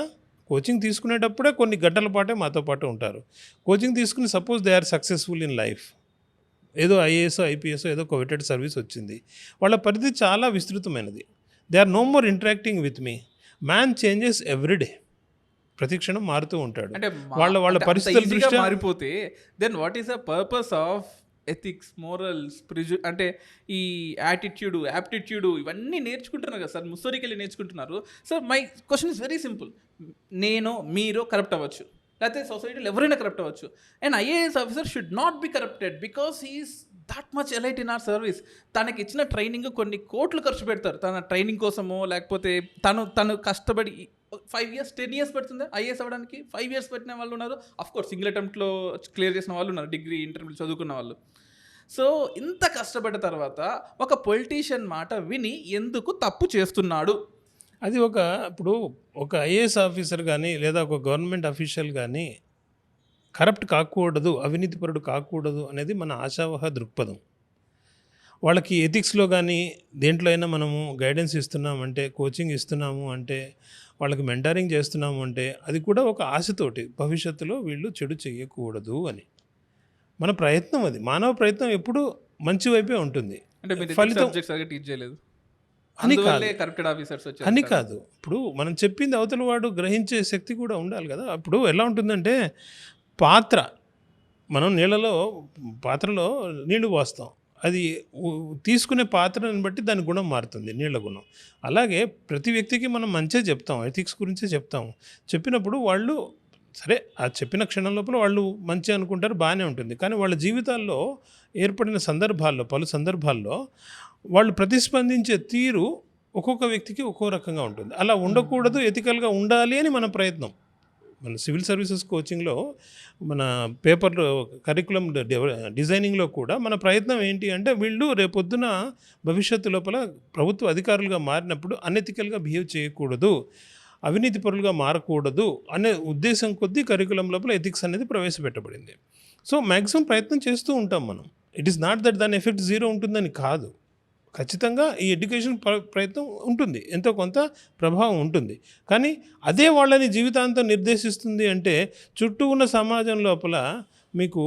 కోచింగ్ తీసుకునేటప్పుడే కొన్ని గంటల పాటే మాతో పాటు ఉంటారు. కోచింగ్ తీసుకుని suppose they are successful in life, ఏదో ఐఏఎస్ ఐపీఎస్ ఏదో కోవిటెడ్ సర్వీస్ వచ్చింది, వాళ్ళ పరిధి చాలా విస్తృతమైనది. They are no more interacting with me. Man changes every day, ప్రతిక్షణం మారుతూ ఉంటాడు. అంటే వాళ్ళ పరిస్థితుల దృష్ట్యా మారిపోతే then what is the purpose of ethics, morals, అంటే ఈ యాటిట్యూడ్, యాప్టిట్యూడ్ ఇవన్నీ నేర్చుకుంటున్నారు కదా సార్, ముస్సోరికెళ్ళి నేర్చుకుంటున్నారు. Sir my question is very simple. నేను, మీరు కరప్ట్ అవ్వచ్చు, లేకపోతే సొసైటీలో ఎవరైనా కరప్ట్ అవ్వచ్చు. And IAS officer should not be corrupted because he is that much elite in our service. తనకి ఇచ్చిన ట్రైనింగ్ కొన్ని కోట్లు ఖర్చు పెడతారు తన ట్రైనింగ్ కోసమో, లేకపోతే తను కష్టపడి 5 years 10 years పడుతుందా ఐఏఎస్ అవ్వడానికి? 5 years పెట్టిన వాళ్ళు ఉన్నారు. అఫ్కోర్స్ సింగిల్ అటెంప్ట్లో క్లియర్ చేసిన వాళ్ళు ఉన్నారు, డిగ్రీ ఇంటర్మీడియట్ చదువుకున్న వాళ్ళు. సో ఇంత కష్టపడ్డ తర్వాత ఒక పొలిటీషియన్ మాట విని ఎందుకు తప్పు చేస్తున్నాడు? అది ఇప్పుడు ఒక ఐఏఎస్ ఆఫీసర్ కానీ లేదా ఒక గవర్నమెంట్ అఫీషియల్ కానీ కరప్ట్ కాకూడదు, అవినీతిపరుడు కాకూడదు అనేది మన ఆశావహ దృక్పథం. వాళ్ళకి ఎథిక్స్లో కానీ దేంట్లో అయినా మనము గైడెన్స్ ఇస్తున్నామంటే, కోచింగ్ ఇస్తున్నాము అంటే, వాళ్ళకి మెంటారింగ్ చేస్తున్నాము అంటే అది కూడా ఒక ఆశతోటి భవిష్యత్తులో వీళ్ళు చెడు చేయకూడదు అని మన ప్రయత్నం. అది మానవ ప్రయత్నం ఎప్పుడూ మంచి వైపే ఉంటుంది. అంటే ఫలితం టీచ్ చేయలేదు అని కాదు. ఇప్పుడు మనం చెప్పింది అవతల వాడు గ్రహించే శక్తి కూడా ఉండాలి కదా. ఇప్పుడు ఎలా ఉంటుందంటే, మనం పాత్రలో నీళ్లు పోస్తాం, అది తీసుకునే పాత్రను బట్టి దాని గుణం మారుతుంది, నీళ్ళ గుణం. అలాగే ప్రతి వ్యక్తికి మనం మంచిగా చెప్తాం, ఎథిక్స్ గురించే చెప్తాం. చెప్పినప్పుడు వాళ్ళు సరే ఆ చెప్పిన క్షణం లోపల వాళ్ళు మంచి అనుకుంటారు, బాగానే ఉంటుంది. కానీ వాళ్ళ జీవితాల్లో ఏర్పడిన సందర్భాల్లో, పలు సందర్భాల్లో వాళ్ళు ప్రతిస్పందించే తీరు ఒక్కొక్క వ్యక్తికి ఒక్కో రకంగా ఉంటుంది. అలా ఉండకూడదు, ఎథికల్గా ఉండాలి అని మన ప్రయత్నం. మన సివిల్ సర్వీసెస్ కోచింగ్లో, మన పేపర్ కరికులం డిజైనింగ్లో కూడా మన ప్రయత్నం ఏంటి అంటే, వీళ్ళు రేపొద్దున భవిష్యత్తు లోపల ప్రభుత్వ అధికారులుగా మారినప్పుడు అనెథికల్గా బిహేవ్ చేయకూడదు, అవినీతి పరులుగా మారకూడదు అనే ఉద్దేశం కొద్దీ కరికులం లోపల ఎథిక్స్ అనేది ప్రవేశపెట్టబడింది. సో మ్యాక్సిమం ప్రయత్నం చేస్తూ ఉంటాం మనం. ఇట్ ఈస్ నాట్ దట్ దాని ఎఫెక్ట్ జీరో ఉంటుందని కాదు. ఖచ్చితంగా ఈ ఎడ్యుకేషన్ ప్రయత్నం ఉంటుంది, ఎంతో కొంత ప్రభావం ఉంటుంది. కానీ అదే వాళ్ళని జీవితాంతం నిర్దేశిస్తుంది అంటే, చుట్టూ ఉన్న సమాజం లోపల మీకు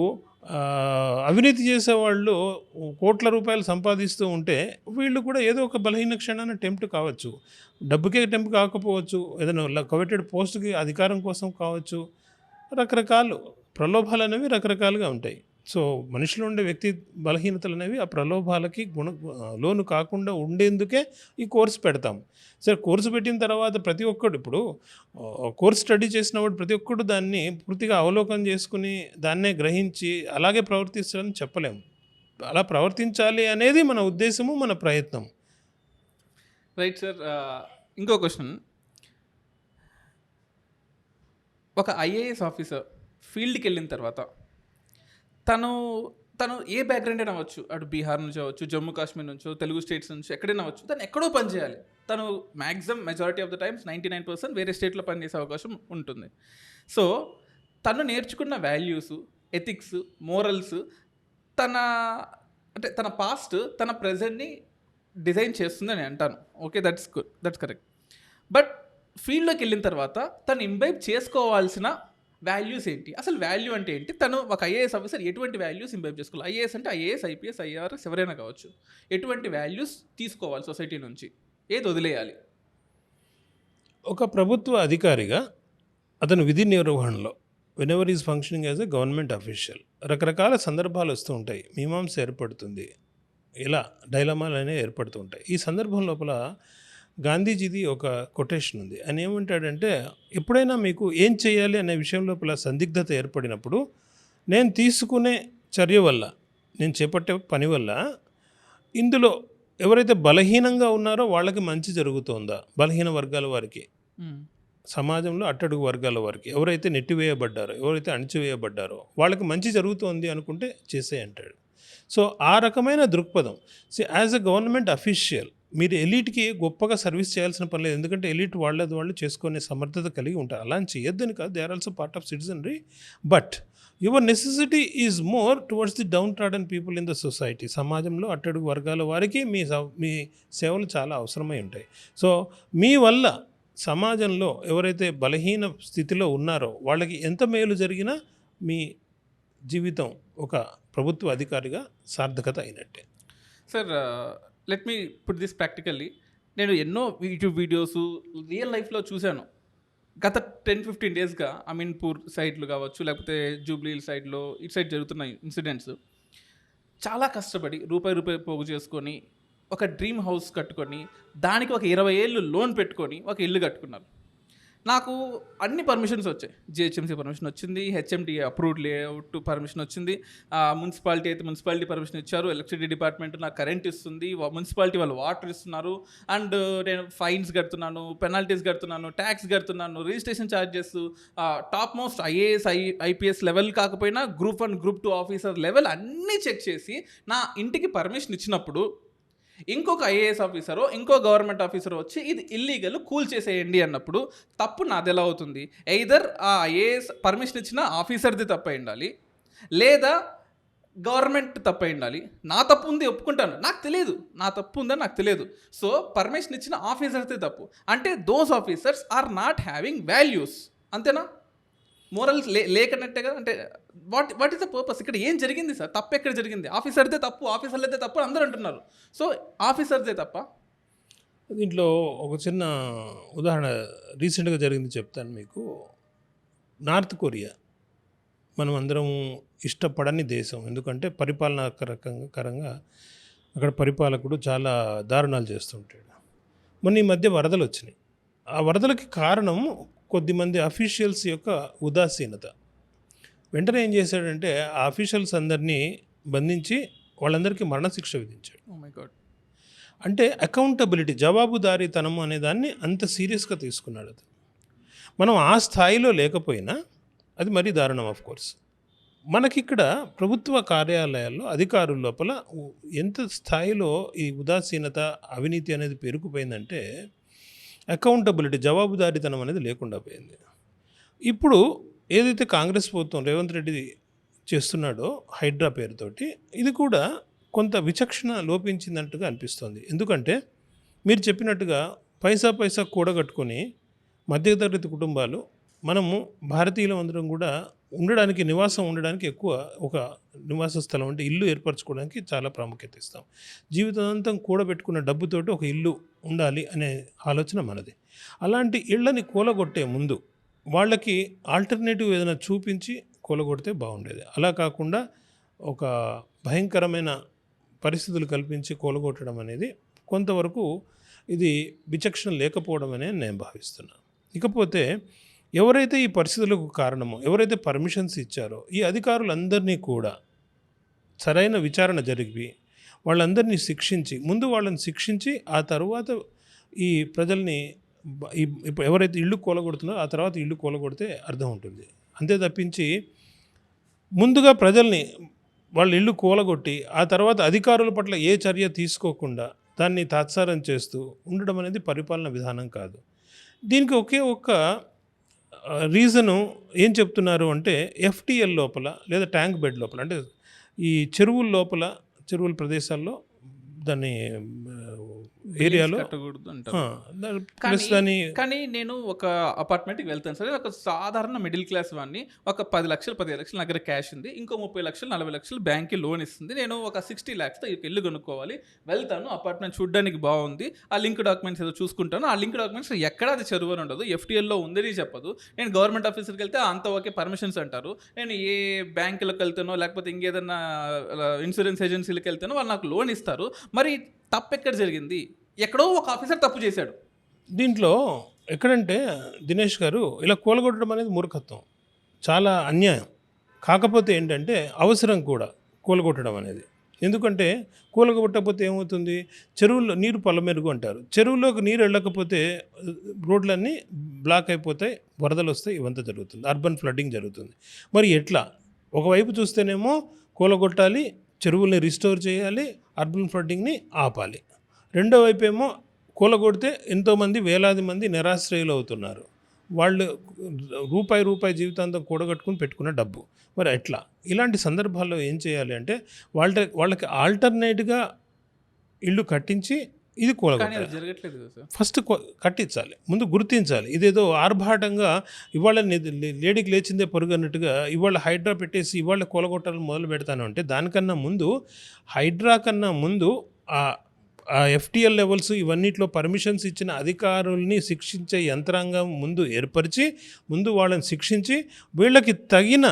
అవినీతి చేసేవాళ్ళు కోట్ల రూపాయలు సంపాదిస్తూ ఉంటే వీళ్ళు కూడా ఏదో ఒక బలహీన క్షణాన్ని టెంప్ట్ కావచ్చు, డబ్బుకే టెంప్ట్ కాకపోవచ్చు, ఏదైనా కవెటెడ్ పోస్ట్కి అధికారం కోసం కావచ్చు. రకరకాలు ప్రలోభాలు అనేవి రకరకాలుగా ఉంటాయి. సో మనిషిలో ఉండే వ్యక్తి బలహీనతలు అనేవి ఆ ప్రలోభాలకి లోను కాకుండా ఉండేందుకే ఈ కోర్సు పెడతాం. సరే, కోర్సు పెట్టిన తర్వాత ప్రతి ఒక్కడు, ఇప్పుడు కోర్స్ స్టడీ చేసినప్పుడు ప్రతి ఒక్కడు దాన్ని పూర్తిగా అవలోకనం చేసుకుని దాన్నే గ్రహించి అలాగే ప్రవర్తిస్తారని చెప్పలేము. అలా ప్రవర్తించాలి అనేది మన ఉద్దేశము, మన ప్రయత్నం. Right sir. ఇంకో క్వశ్చన్. ఒక ఐఏఎస్ ఆఫీసర్ ఫీల్డ్కి వెళ్ళిన తర్వాత తను ఏ బ్యాక్గ్రౌండ్ అయినా అవ్వచ్చు, అటు బీహార్ నుంచి అవ్వచ్చు, జమ్మూ కాశ్మీర్ నుంచో, తెలుగు స్టేట్స్ నుంచి ఎక్కడైనా అవ్వచ్చు, తను ఎక్కడో పని చేయాలి. తను maximum majority of the times 99% వేరే స్టేట్లో పనిచేసే అవకాశం ఉంటుంది. సో తను నేర్చుకున్న వాల్యూస్, ఎథిక్స్, మోరల్స్ తన పాస్ట్ తన ప్రజెంట్ని డిజైన్ చేస్తుందని అంటాను. Okay, that's good, that's correct. But ఫీల్డ్లోకి వెళ్ళిన తర్వాత తను ఇంబైబ్ చేసుకోవాల్సిన వాల్యూస్ ఏంటి? అసలు వాల్యూ అంటే ఏంటి? తను ఒక ఐఏఎస్ ఆఫీసర్ ఎటువంటి వాల్యూస్ ఇంబైబ్ చేసుకోవాలి? ఐఏఎస్ అంటే ఐఏఎస్, ఐపీఎస్, ఐఆర్ఎస్ ఎవరైనా కావచ్చు. ఎటువంటి వాల్యూస్ తీసుకోవాలి సొసైటీ నుంచి? ఏది వదిలేయాలి? ఒక ప్రభుత్వ అధికారిగా అతను విధి నిర్వహణలో whenever is functioning as a government official రకరకాల సందర్భాలు వస్తూ ఉంటాయి, మీమాంస ఏర్పడుతుంది, ఇలా డైలమాలు అనేవి ఏర్పడుతూ ఉంటాయి. ఈ సందర్భం లోపల గాంధీజీది ఒక కొటేషన్ ఉంది. ఆయన ఏమంటాడంటే, ఎప్పుడైనా మీకు ఏం చేయాలి అనే విషయం లోపల సందిగ్ధత ఏర్పడినప్పుడు, నేను తీసుకునే చర్య వల్ల, నేను చేపట్టే పని వల్ల ఇందులో ఎవరైతే బలహీనంగా ఉన్నారో వాళ్ళకి మంచి జరుగుతుందా, బలహీన వర్గాల వారికి, సమాజంలో అట్టడుగు వర్గాల వారికి, ఎవరైతే నెట్టివేయబడ్డారో, ఎవరైతే అణిచివేయబడ్డారో వాళ్ళకి మంచి జరుగుతోంది అనుకుంటే చేసే అంటాడు. సో ఆ రకమైన దృక్పథం. యాజ్ ఎ గవర్నమెంట్ అఫీషియల్ మీరు ఎలీట్కి గొప్పగా సర్వీస్ చేయాల్సిన పని లేదు, ఎందుకంటే ఎలీట్ వాళ్ళు చేసుకునే సమర్థత కలిగి ఉంటారు. అలా అని చేయొద్దని కాదు, they are also part of citizenry. But your necessity is more towards the downtrodden people in the society. సమాజంలో అట్టడుగు వర్గాల వారికి మీ సేవలు చాలా అవసరమై ఉంటాయి. సో మీ వల్ల సమాజంలో ఎవరైతే బలహీన స్థితిలో ఉన్నారో వాళ్ళకి ఎంత మేలు జరిగినా మీ జీవితం ఒక ప్రభుత్వ అధికారిగా సార్థకత అయినట్టే. Sir, let me put this practically. నేను ఎన్నో యూట్యూబ్ వీడియోస్ రియల్ లైఫ్లో చూశాను. గత 10-15 డేస్గా అమీన్పూర్ సైడ్లు కావచ్చు, లేకపోతే జూబ్లీ సైడ్లో ఇటు సైడ్ జరుగుతున్న ఇన్సిడెంట్స్. చాలా కష్టపడి రూపాయి పోగు చేసుకొని ఒక డ్రీమ్ హౌస్ కట్టుకొని దానికి ఒక 20 ఏళ్ళు లోన్ పెట్టుకొని ఒక ఇల్లు కట్టుకున్నారు. నాకు అన్ని పర్మిషన్స్ వచ్చాయి. జిహెచ్ఎంసీ పర్మిషన్ వచ్చింది, హెచ్ఎండిఏ అప్రూవ్డ్ లేఅవుట్ పర్మిషన్ వచ్చింది, మున్సిపాలిటీ అయితే మున్సిపాలిటీ పర్మిషన్ ఇచ్చారు, ఎలక్ట్రిసిటీ డిపార్ట్మెంట్ నాకు కరెంట్ ఇస్తుంది, మున్సిపాలిటీ వాళ్ళు వాటర్ ఇస్తున్నారు, అండ్ నేను ఫైన్స్ కడుతున్నాను, పెనాల్టీస్ కడుతున్నాను, ట్యాక్స్ కడుతున్నాను, registration charges, top most IAS IPS level కాకపోయినా గ్రూప్ 1 గ్రూప్ 2 ఆఫీసర్ లెవెల్ అన్నీ చెక్ చేసి నా ఇంటికి పర్మిషన్ ఇచ్చినప్పుడు ఇంకొక ఐఏఎస్ ఆఫీసరో ఇంకో గవర్నమెంట్ ఆఫీసరో వచ్చి ఇది ఇల్లీగల్, కూల్ చేసేయండి అన్నప్పుడు తప్పు నాది ఎలా అవుతుంది? ఎయిదర్ ఆ ఐఏఎస్ పర్మిషన్ ఇచ్చిన ఆఫీసర్ది తప్పై ఉండాలి, లేదా గవర్నమెంట్ తప్పై ఉండాలి. నా తప్పు ఉంది ఒప్పుకుంటాను, నాకు తెలియదు, నా తప్పు ఉందని నాకు తెలియదు. సో పర్మిషన్ ఇచ్చిన ఆఫీసర్ది తప్పు అంటే those officers are not having values. అంతేనా? మోరల్స్ లేకనట్టే కదా. అంటే వాట్ ఈస్ ద పర్పస్? ఇక్కడ ఏం జరిగింది సార్? తప్పు ఎక్కడ జరిగింది? ఆఫీసర్దే తప్పు, ఆఫీసర్లదే తప్పు అందరూ అంటున్నారు. సో ఆఫీసర్దే తప్ప? దీంట్లో ఒక చిన్న ఉదాహరణ రీసెంట్గా జరిగింది చెప్తాను మీకు. నార్త్ కొరియా మనం అందరం ఇష్టపడని దేశం. ఎందుకంటే పరిపాలనాకరంగా అక్కడ పరిపాలకుడు చాలా దారుణాలు చేస్తుంటాడు. మొన్న ఈ మధ్య వరదలు వచ్చినాయి. ఆ వరదలకి కారణం కొద్దిమంది అఫీషియల్స్ యొక్క ఉదాసీనత. వెంటనే ఏం చేశాడంటే ఆ అఫీషియల్స్ అందరినీ బంధించి వాళ్ళందరికీ మరణశిక్ష విధించాడు. Oh my God. అంటే అకౌంటబిలిటీ, జవాబుదారీతనం అనే దాన్ని అంత సీరియస్గా తీసుకున్నాడు అతను. మనం ఆ స్థాయిలో లేకపోయినా అది మరీ దారుణం. ఆఫ్ కోర్స్ మనకిక్కడ ప్రభుత్వ కార్యాలయాల్లో అధికారుల లోపల ఎంత స్థాయిలో ఈ ఉదాసీనత, అవినీతి అనేది పెరిగిపోయిందంటే అకౌంటబిలిటీ, జవాబుదారీతనం అనేది లేకుండా పోయింది. ఇప్పుడు ఏదైతే కాంగ్రెస్ ప్రభుత్వం రేవంత్ రెడ్డి చేస్తున్నాడో హైడ్రా పేరుతోటి, ఇది కూడా కొంత విచక్షణ లోపించిందంటుగా అనిపిస్తుంది. ఎందుకంటే మీరు చెప్పినట్టుగా పైసా కూడగట్టుకొని మధ్యతరగతి కుటుంబాలు, మనము భారతీయులం అందరం కూడా ఉండడానికి, నివాసం ఉండడానికి ఎక్కువ ఒక నివాస స్థలం అంటే ఇల్లు ఏర్పరచుకోవడానికి చాలా ప్రాముఖ్యత ఇస్తాం. జీవితాంతం కూడబెట్టుకున్న డబ్బుతోటి ఒక ఇల్లు ఉండాలి అనే ఆలోచన మనది. అలాంటి ఇళ్ళని కూలగొట్టే ముందు వాళ్ళకి ఆల్టర్నేటివ్ ఏదైనా చూపించి కూలగొడితే బాగుండేది. అలా కాకుండా ఒక భయంకరమైన పరిస్థితులు కల్పించి కూలగొట్టడం అనేది కొంతవరకు ఇది విచక్షణ లేకపోవడం అనే నేను భావిస్తున్నాను. ఇకపోతే ఎవరైతే ఈ పరిస్థితులకు కారణమో, ఎవరైతే పర్మిషన్స్ ఇచ్చారో ఈ అధికారులందరినీ కూడా సరైన విచారణ జరిపి వాళ్ళందరినీ శిక్షించి, ముందు వాళ్ళని శిక్షించి ఆ తర్వాత ఈ ప్రజల్ని ఎవరైతే ఇల్లు కూలగొడుతున్నారో ఆ తర్వాత ఇల్లు కూలగొడితే అర్థం ఉంటుంది. అంతే తప్పించి ముందుగా ప్రజల్ని వాళ్ళ ఇల్లు కూలగొట్టి ఆ తర్వాత అధికారుల పట్ల ఏ చర్య తీసుకోకుండా దాన్ని తాత్సారం చేస్తూ ఉండడం అనేది పరిపాలన విధానం కాదు. దీనికి ఒకే ఒక్క రీజను ఏం చెప్తున్నారు అంటే ఎఫ్టీఎల్ లోపల లేదా ట్యాంక్ బెడ్ లోపల, అంటే ఈ చెరువుల లోపల, చెరువుల ప్రదేశాల్లో దాన్ని ఏరియాలో కానీ నేను ఒక అపార్ట్మెంట్కి వెళ్తాను సరే, ఒక సాధారణ మిడిల్ క్లాస్ వాడిని, ఒక 10 లక్షలు 15 లక్షలు దగ్గర క్యాష్ ఉంది, ఇంకో 30 లక్షలు 40 లక్షలు బ్యాంక్కి లోన్ ఇస్తుంది, నేను ఒక 60 lakhsతో ఇల్లు కొనుక్కోవాలి, వెళ్తాను, అపార్ట్మెంట్ చూడడానికి బాగుంది, ఆ లింక్ డాక్యుమెంట్స్ ఏదో చూసుకుంటాను, ఆ లింక్ డాక్యుమెంట్స్ ఎక్కడ అది చెరువు అని ఉండదు, ఎఫ్టీఎల్లో ఉందని చెప్పదు, నేను గవర్నమెంట్ ఆఫీసర్కి వెళ్తే అంత ఓకే పర్మిషన్స్ అంటారు, నేను ఏ బ్యాంకులకు వెళ్తానో లేకపోతే ఇంకేదన్నా ఇన్సూరెన్స్ ఏజెన్సీలకు వెళ్తానో వాళ్ళు నాకు లోన్ ఇస్తారు. మరి తప్పు ఎక్కడ జరిగింది? ఎక్కడో ఒక ఆఫీసర్ తప్పు చేశాడు దీంట్లో. ఎక్కడంటే దినేష్ గారు, ఇలా కూలగొట్టడం అనేది మూర్ఖత్వం, చాలా అన్యాయం. కాకపోతే ఏంటంటే అవసరం కూడా కూలగొట్టడం అనేది. ఎందుకంటే కూలగొట్టకపోతే ఏమవుతుంది, చెరువుల్లో నీరు పొలమెరుగు అంటారు, చెరువులోకి నీరు వెళ్ళకపోతే రోడ్లన్నీ బ్లాక్ అయిపోతాయి, వరదలు వస్తాయి, ఇవంతా జరుగుతుంది, అర్బన్ ఫ్లడ్డింగ్ జరుగుతుంది. మరి ఎట్లా? ఒకవైపు చూస్తేనేమో కూలగొట్టాలి, చెరువుల్ని రిస్టోర్ చేయాలి, అర్బన్ ఫ్లడ్డింగ్ని ఆపాలి. రెండో వైపు ఏమో కూలగొడితే ఎంతోమంది, వేలాది మంది నిరాశ్రయులు అవుతున్నారు. వాళ్ళు రూపాయి జీవితాంతం కూడగట్టుకుని పెట్టుకున్న డబ్బు. మరి ఎట్లా? ఇలాంటి సందర్భాల్లో ఏం చేయాలి అంటే వాళ్ళకి ఆల్టర్నేట్గా ఇల్లు కట్టించి ఇది కూలగొట్టాలి. జరగట్లేదు సార్. ఫస్ట్ కట్టించాలి, ముందు గుర్తించాలి. ఇదేదో ఆర్భాటంగా ఇవాళ లేడీకి లేచిందే పరుగు అన్నట్టుగా ఇవాళ హైడ్రా పెట్టేసి ఇవాళ కూలగొట్టాలని మొదలు పెడతాను అంటే దానికన్నా ముందు, హైడ్రా కన్నా ముందు ఆ ఎఫ్టీఎల్ లెవెల్స్ ఇవన్నిట్లో పర్మిషన్స్ ఇచ్చిన అధికారుల్ని శిక్షించే యంత్రాంగం ముందు ఏర్పరిచి, ముందు వాళ్ళని శిక్షించి వీళ్ళకి తగిన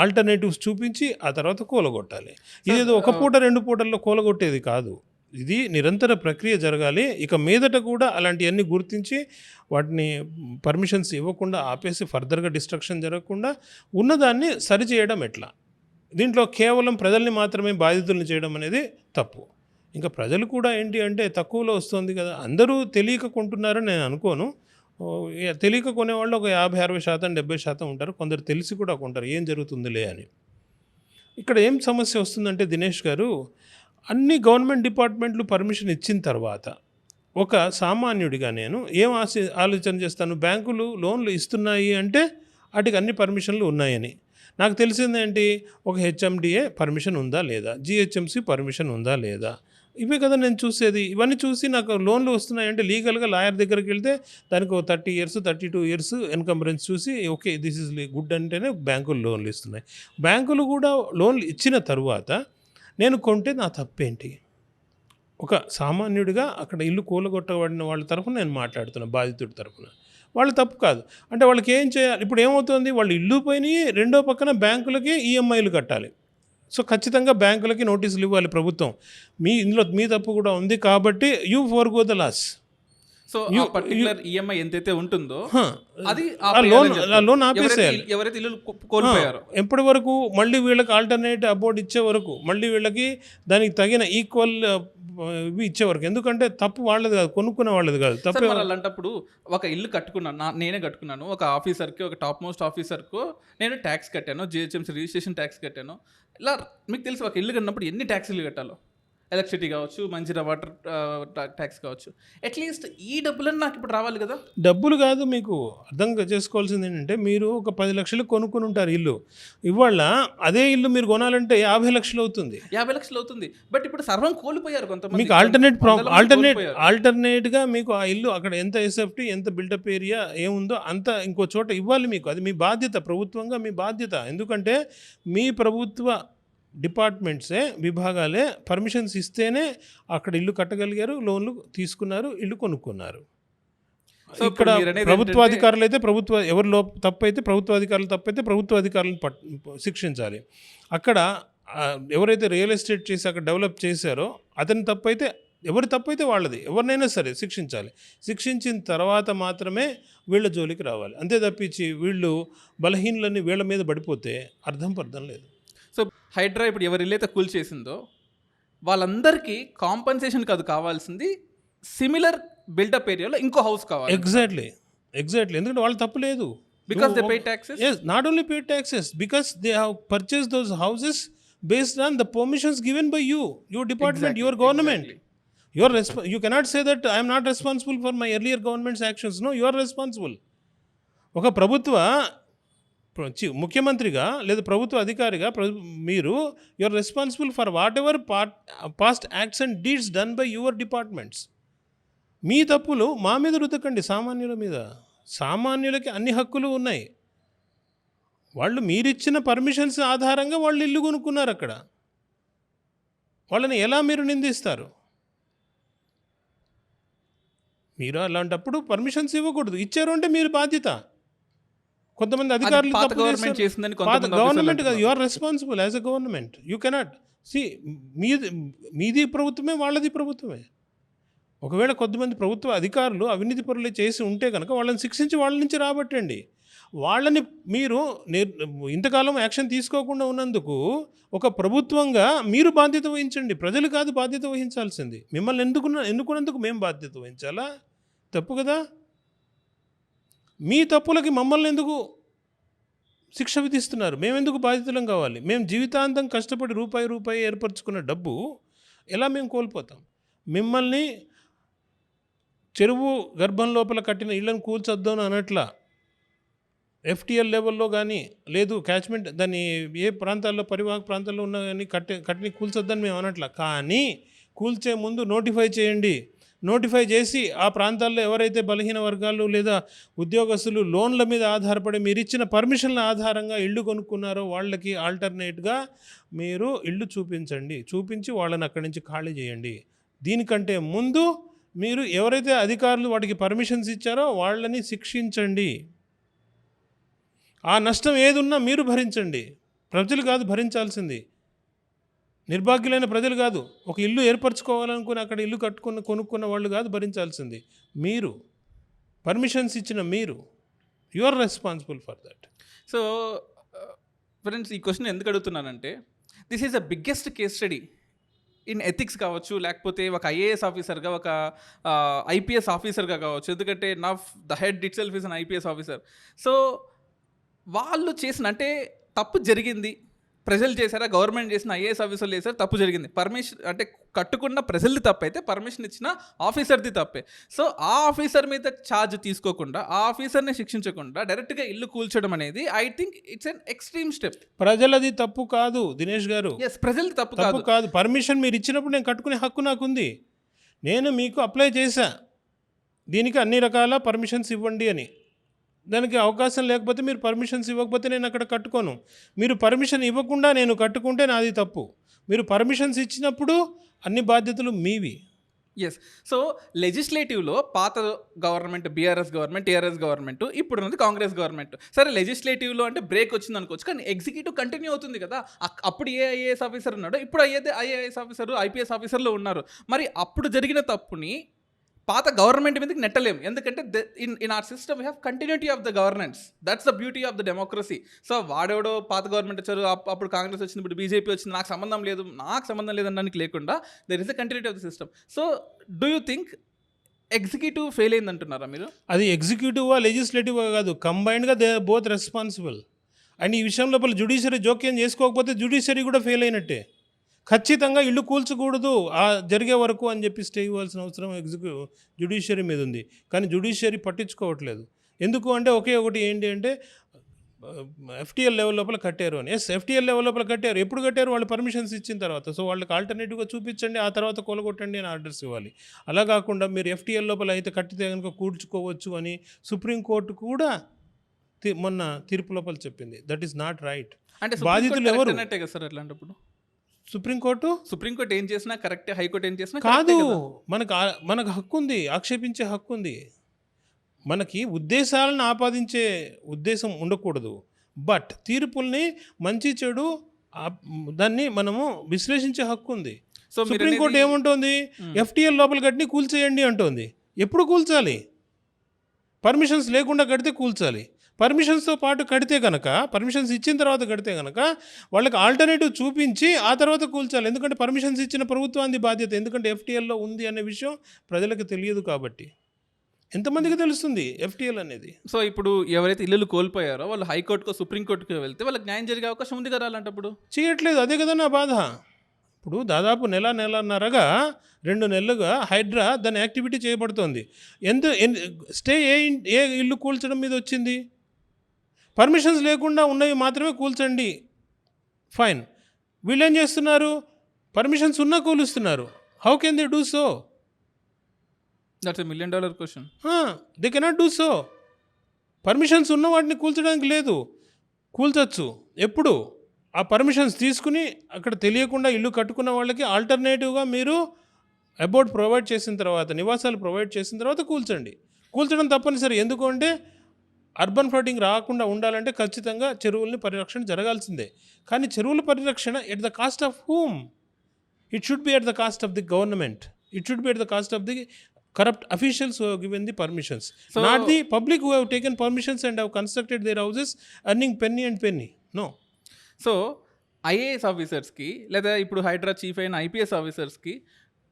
ఆల్టర్నేటివ్స్ చూపించి ఆ తర్వాత కూలగొట్టాలి. ఇదేదో ఒక పూట 2 పూటల్లో కూలగొట్టేది కాదు, ఇది నిరంతర ప్రక్రియ జరగాలి. ఇక మీదట కూడా అలాంటివన్నీ గుర్తించి వాటిని పర్మిషన్స్ ఇవ్వకుండా ఆపేసి ఫర్దర్గా డిస్ట్రక్షన్ జరగకుండా ఉన్నదాన్ని సరిచేయడం ఎట్లా? దీంట్లో కేవలం ప్రజల్ని మాత్రమే బాధితుల్ని చేయడం అనేది తప్పు. ఇంకా ప్రజలు కూడా ఏంటి అంటే తక్కువలో వస్తుంది కదా, అందరూ తెలియక కొంటున్నారని నేను అనుకోను. తెలియక కొనేవాళ్ళు ఒక 50-60%, 70% ఉంటారు. కొందరు తెలిసి కూడా కొంటారు, ఏం జరుగుతుందిలే అని. ఇక్కడ ఏం సమస్య వస్తుందంటే దినేష్ గారు, అన్ని గవర్నమెంట్ డిపార్ట్మెంట్లు పర్మిషన్ ఇచ్చిన తర్వాత ఒక సామాన్యుడిగా నేను ఏం ఆలోచన చేస్తాను, బ్యాంకులు లోన్లు ఇస్తున్నాయి అంటే వాటికి అన్ని పర్మిషన్లు ఉన్నాయని. నాకు తెలిసిందేంటి, ఒక హెచ్ఎండిఏ పర్మిషన్ ఉందా లేదా, జిహెచ్ఎంసి పర్మిషన్ ఉందా లేదా, ఇవే కదా నేను చూసేది. ఇవన్నీ చూసి నాకు లోన్లు వస్తున్నాయంటే లీగల్గా లాయర్ దగ్గరికి వెళ్తే దానికి 30 years 32 years ఎన్కంబరెన్స్ చూసి ఓకే దిస్ ఈజ్ గుడ్ అంటేనే బ్యాంకులు లోన్లు ఇస్తున్నాయి. బ్యాంకులు కూడా లోన్లు ఇచ్చిన తరువాత నేను కొంటే నా తప్పేంటి? ఒక సామాన్యుడిగా అక్కడ ఇల్లు కూలగొట్టబడిన వాళ్ళ తరఫున నేను మాట్లాడుతున్నాను, బాధితుడి తరఫున. వాళ్ళు తప్పు కాదు అంటే వాళ్ళకి ఏం చేయాలి? ఇప్పుడు ఏమవుతుంది, వాళ్ళు ఇల్లు పోయినాయి, రెండో పక్కన బ్యాంకులకి ఈఎంఐలు కట్టాలి. సో ఖచ్చితంగా బ్యాంకులకి నోటీసులు ఇవ్వాలి ప్రభుత్వం, ఇందులో మీ తప్పు కూడా ఉంది కాబట్టి you forgo the loss. So ఆ పర్టికులర్ ఈఎంఐ ఎంతైతే ఉంటుందో అది లోన్ ఆపేసేయాలి ఎవరైతే ఇల్లు కోల్పోయారో. ఎప్పటి వరకు? మళ్ళీ వీళ్ళకి ఆల్టర్నేట్ అబౌట్ ఇచ్చే వరకు, మళ్ళీ వీళ్ళకి దానికి తగిన ఈక్వల్ ఇవి ఇచ్చే వరకు. ఎందుకంటే తప్పు వాళ్ళది కాదు, కొనుక్కునే వాళ్ళది కాదు. తప్పు అలాంటప్పుడు ఒక ఇల్లు కట్టుకున్నాను, నేనే కట్టుకున్నాను, ఒక ఆఫీసర్కి, ఒక టాప్ మోస్ట్ ఆఫీసర్కు నేను ట్యాక్స్ కట్టాను, జిహెచ్ఎంసీ రిజిస్ట్రేషన్ ట్యాక్స్ కట్టాను. ఇలా మీకు తెలుసు ఒక ఇల్లు కట్టినప్పుడు ఎన్ని ట్యాక్స్లు కట్టాలో, ఎలక్ట్రిసిటీ కావచ్చు, మంచిగా వాటర్ ట్యాక్స్ కావచ్చు. అట్లీస్ట్ ఈ డబ్బులను నాకు ఇప్పుడు రావాలి కదా. డబ్బులు కాదు, మీకు అర్థం చేసుకోవాల్సింది ఏంటంటే మీరు ఒక 10 లక్షలు కొనుక్కొని ఉంటారు ఇల్లు, ఇవాళ అదే ఇల్లు మీరు కొనాలంటే 50 లక్షలు అవుతుంది. 50 లక్షలు అవుతుంది. బట్ ఇప్పుడు సర్వం కోల్పోయారు కొంతమంది. మీకు ఆల్టర్నేట్గా మీకు ఆ ఇల్లు అక్కడ ఎంత ఎస్ఎఫ్టీ, ఎంత బిల్డప్ ఏరియా ఏముందో అంత ఇంకో చోట ఇవ్వాలి మీకు. అది మీ బాధ్యత, ప్రభుత్వంగా మీ బాధ్యత. ఎందుకంటే మీ ప్రభుత్వ డిపార్ట్మెంట్సే, విభాగాలే పర్మిషన్స్ ఇస్తేనే అక్కడ ఇల్లు కట్టగలిగారు, లోన్లు తీసుకున్నారు, ఇల్లు కొనుక్కున్నారు. ఇక్కడ ప్రభుత్వ అధికారులు అయితే ఎవరిలో తప్పు అయితే ప్రభుత్వ అధికారులను శిక్షించాలి. అక్కడ ఎవరైతే రియల్ ఎస్టేట్ చేసి అక్కడ డెవలప్ చేశారో అతని తప్పైతే, ఎవరి తప్పైతే వాళ్ళది, ఎవరినైనా సరే శిక్షించాలి. శిక్షించిన తర్వాత మాత్రమే వీళ్ళ జోలికి రావాలి. అంతే తప్పించి వీళ్ళు బలహీనులన్నీ వీళ్ళ మీద పడిపోతే పర్థం లేదు. సో హైడ్రా ఇప్పుడు ఎవరి ఇల్లు అయితే కూల్ చేసిందో వాళ్ళందరికీ కాంపన్సేషన్ కాదు కావాల్సింది, సిమిలర్ బిల్డప్ ఏరియాలో ఇంకో హౌస్ కావాలి. ఎగ్జాక్ట్లీ. ఎందుకంటే వాళ్ళు తప్పు లేదు. Because they pay taxes. Yes, not only pay taxes, because they have purchased those houses based on the permissions given by your department, your government. You cannot say that I am not responsible for my earlier government's actions. No, you are responsible. ఒక ప్రభుత్వ ముఖ్యమంత్రిగా లేదా ప్రభుత్వ అధికారిగా మీరు you're responsible for whatever past acts and deeds done by your departments. మీ తప్పులు మా మీద రుద్దకండి, సామాన్యుల మీద. సామాన్యులకి అన్ని హక్కులు ఉన్నాయి. వాళ్ళు మీరిచ్చిన పర్మిషన్స్ ఆధారంగా వాళ్ళు ఇల్లు కొనుక్కున్నారు. అక్కడ వాళ్ళని ఎలా మీరు నిందిస్తారు? మీరు అలాంటప్పుడు పర్మిషన్స్ ఇవ్వకూడదు. ఇచ్చారు అంటే మీరు బాధ్యత. కొంతమంది అధికారులు గవర్నమెంట్ కాదు, you are responsible as a government. You cannot మీది ప్రభుత్వమే, వాళ్ళది ప్రభుత్వమే. ఒకవేళ కొంతమంది ప్రభుత్వ అధికారులు అవినీతి పరులు చేసి ఉంటే కనుక వాళ్ళని శిక్షించి వాళ్ళ నుంచి రాబట్టండి. వాళ్ళని మీరు ఇంతకాలం యాక్షన్ తీసుకోకుండా ఉన్నందుకు ఒక ప్రభుత్వంగా మీరు బాధ్యత వహించండి. ప్రజలు కాదు బాధ్యత వహించాల్సింది. మిమ్మల్ని ఎన్నుకున్నందుకు మేము బాధ్యత వహించాలా? తప్పు కదా. మీ తప్పులకి మమ్మల్ని ఎందుకు శిక్ష విధిస్తున్నారు? మేమెందుకు బాధితులం కావాలి? మేము జీవితాంతం కష్టపడి రూపాయి ఏర్పరచుకున్న డబ్బు ఎలా మేము కోల్పోతాం? మిమ్మల్ని చెరువు గర్భం లోపల కట్టిన ఇళ్లను కూల్చొద్దాను అనట్లా. ఎఫ్టీఎల్ లెవెల్లో కానీ లేదు క్యాచ్మెంట్ దాన్ని ఏ ప్రాంతాల్లో పరివాహక ప్రాంతాల్లో ఉన్నా కానీ కట్టిని కూల్చొద్దని మేము అనట్లా. కానీ కూల్చే ముందు నోటిఫై చేయండి. నోటిఫై చేసి ఆ ప్రాంతాల్లో ఎవరైతే బలహీన వర్గాలు లేదా ఉద్యోగస్తులు లోన్ల మీద ఆధారపడి మీరు ఇచ్చిన పర్మిషన్ల ఆధారంగా ఇళ్ళు కొనుక్కున్నారో వాళ్ళకి ఆల్టర్నేట్గా మీరు ఇళ్ళు చూపించి వాళ్ళని అక్కడి నుంచి ఖాళీ చేయండి. దీనికంటే ముందు మీరు ఎవరైతే అధికారులు వాటికి పర్మిషన్స్ ఇచ్చారో వాళ్ళని శిక్షించండి. ఆ నష్టం ఏదున్నా మీరు భరించండి. ప్రజలు కాదు భరించాల్సింది, నిర్భాగ్యులైన ప్రజలు కాదు. ఒక ఇల్లు ఏర్పరచుకోవాలనుకుని అక్కడ ఇల్లు కొనుక్కున్న వాళ్ళు కాదు భరించాల్సింది. మీరు పర్మిషన్స్ ఇచ్చిన మీరు, you are responsible for that. So friends, ఈ క్వశ్చన్ ఎందుకు అడుగుతున్నానంటే this is the biggest case study in ethics కావచ్చు, లేకపోతే ఒక ఐఏఎస్ ఆఫీసర్గా, ఒక ఐపీఎస్ ఆఫీసర్గా కావచ్చు. ఎందుకంటే the head it self is an IPS officer. So వాళ్ళు చేసిన, అంటే తప్పు జరిగింది, ప్రజలు చేశారా, గవర్నమెంట్ చేసిన, ఐఏఎస్ ఆఫీసర్లు చేశారు, తప్పు జరిగింది. పర్మిషన్ అంటే కట్టుకున్న ప్రజలది తప్పైతే పర్మిషన్ ఇచ్చిన ఆఫీసర్ది తప్పే. సో ఆ ఆఫీసర్ మీద ఛార్జ్ తీసుకోకుండా, ఆ ఆఫీసర్ని శిక్షించకుండా డైరెక్ట్గా ఇల్లు కూల్చడం అనేది I think it's an extreme step. ప్రజలది తప్పు కాదు దినేష్ గారు. ఎస్, ప్రజలది తప్పు కాదు. పర్మిషన్ మీరు ఇచ్చినప్పుడు నేను కట్టుకునే హక్కు నాకుంది. నేను మీకు అప్లై చేశా దీనికి అన్ని రకాల పర్మిషన్స్ ఇవ్వండి అని. దానికి అవకాశం లేకపోతే, మీరు పర్మిషన్స్ ఇవ్వకపోతే నేను అక్కడ కట్టుకోను. మీరు పర్మిషన్ ఇవ్వకుండా నేను కట్టుకుంటే నాది తప్పు. మీరు పర్మిషన్స్ ఇచ్చినప్పుడు అన్ని బాధ్యతలు మీవి. ఎస్. సో లెజిస్లేటివ్లో పాత government BRS government, TRS government, ఇప్పుడు ఉన్నది కాంగ్రెస్ గవర్నమెంట్. సరే లెజిస్లేటివ్లో అంటే బ్రేక్ వచ్చింది అనుకోవచ్చు, కానీ ఎగ్జిక్యూటివ్ కంటిన్యూ అవుతుంది కదా. అప్పుడు ఏ ఐఏఎస్ ఆఫీసర్ ఉన్నాడో ఇప్పుడు ఐఏఎస్ ఆఫీసర్, ఐపీఎస్ ఆఫీసర్లు ఉన్నారు. మరి అప్పుడు జరిగిన తప్పుని పాత గవర్నమెంట్ మీదకి నెట్టలేం, ఎందుకంటే in our system we have continuity of the governance. That's the beauty of the democracy. So వాడెవడో పాత గవర్నమెంట్ వచ్చారు, అప్పుడు కాంగ్రెస్ వచ్చింది, ఇప్పుడు బీజేపీ వచ్చింది, నాకు సంబంధం లేదు అనడానికి లేకుండా there is the continuity of the system. So do you think executive fail అయింది అంటున్నారా మీరు? అది ఎగ్జిక్యూటివా లెజిస్లేటివా కాదు, కంబైన్డ్గా దే బోత్ రెస్పాన్సిబుల్. అండ్ ఈ విషయం లోపల జ్యుడిషియరీ జోక్యం చేసుకోకపోతే జ్యుడిషియరీ కూడా ఫెయిల్ అయినట్టే. ఖచ్చితంగా ఇల్లు కూల్చకూడదు ఆ జరిగే వరకు అని చెప్పి స్టే ఇవ్వాల్సిన అవసరం జ్యుడిషియరీ మీద ఉంది. కానీ జ్యుడిషియరీ పట్టించుకోవట్లేదు. ఎందుకు అంటే ఒకే ఒకటి ఏంటి అంటే ఎఫ్టీఎల్ లెవెల్ లోపల కట్టారు అని. ఎఫ్టీఎల్ లెవెల్ లోపల కట్టారు. ఎప్పుడు కట్టారు? వాళ్ళు పర్మిషన్స్ ఇచ్చిన తర్వాత. సో వాళ్ళకి ఆల్టర్నేటివ్గా చూపించండి, ఆ తర్వాత కొలగొట్టండి అని ఆర్డర్స్ ఇవ్వాలి. అలా కాకుండా మీరు ఎఫ్టీఎల్ లోపల అయితే కట్టితే కనుక కూల్చుకోవచ్చు అని సుప్రీంకోర్టు కూడా మొన్న తీర్పు లోపల చెప్పింది. That is not right. అంటే బాధితులు ఎవరు? కదా సార్ అట్లాంటప్పుడు సుప్రీంకోర్టు ఏం చేసినా కరెక్టే, హైకోర్టు ఏం చేసినా కాదు. మనకు హక్కు ఉంది, ఆక్షేపించే హక్కు ఉంది. మనకి ఉద్దేశాలను ఆపాదించే ఉద్దేశం ఉండకూడదు. బట్ తీర్పుల్ని మంచి చెడు దాన్ని మనము విశ్లేషించే హక్కు ఉంది. సో సుప్రీంకోర్టు ఏముంటుంది? ఎఫ్టీఎల్ లోపల కట్టిని కూల్చేయండి అంటోంది. ఎప్పుడు కూల్చాలి? పర్మిషన్స్ లేకుండా కడితే కూల్చాలి. పర్మిషన్స్తో పాటు కడితే కనుక, పర్మిషన్స్ ఇచ్చిన తర్వాత కడితే కనుక వాళ్ళకి ఆల్టర్నేటివ్ చూపించి ఆ తర్వాత కూల్చాలి. ఎందుకంటే పర్మిషన్స్ ఇచ్చిన ప్రభుత్వానికి బాధ్యత. ఎందుకంటే ఎఫ్టీఎల్లో ఉంది అనే విషయం ప్రజలకు తెలియదు కాబట్టి. ఎంతమందికి తెలుస్తుంది ఎఫ్టీఎల్ అనేది? సో ఇప్పుడు ఎవరైతే ఇల్లు కోల్పోయారో వాళ్ళు హైకోర్టుకో సుప్రీంకోర్టుకో వెళ్తే వాళ్ళకి న్యాయం జరిగే అవకాశం ఉంది కదా. అలాంటప్పుడు చేయట్లేదు. అదే కదా నా బాధ. ఇప్పుడు దాదాపు నెలన్నరగా 2 నెలలుగా హైడ్రా దాని యాక్టివిటీ చేయబడుతోంది. స్టే ఏ ఇల్లు కూల్చడం మీద వచ్చింది? పర్మిషన్స్ లేకుండా ఉన్నవి మాత్రమే కూల్చండి, ఫైన్. వీళ్ళు ఏం చేస్తున్నారు? పర్మిషన్స్ ఉన్నా కూలుస్తున్నారు. How can they do so? That's a $1 million question. They cannot do so. Permissions ఉన్న వాటిని కూల్చడానికి లేదు. కూల్చొచ్చు ఎప్పుడు? ఆ పర్మిషన్స్ తీసుకుని అక్కడ తెలియకుండా ఇల్లు కట్టుకున్న వాళ్ళకి ఆల్టర్నేటివ్గా మీరు అబౌట్ ప్రొవైడ్ చేసిన తర్వాత, నివాసాలు ప్రొవైడ్ చేసిన తర్వాత కూల్చండి. కూల్చడం తప్పనిసరి. ఎందుకు అంటే అర్బన్ ఫ్లడ్డింగ్ రాకుండా ఉండాలంటే ఖచ్చితంగా చెరువుల్ని పరిరక్షణ జరగాల్సిందే. కానీ చెరువుల పరిరక్షణ at the cost of whom? It should be at the cost of the government. It should be at the cost of the corrupt officials who have given the permissions, not the public who have taken permissions and have constructed their houses earning penny and penny. No. So IAS ఆఫీసర్స్కి లేదా ఇప్పుడు HYDRAA chief అయిన IPS ఆఫీసర్స్కి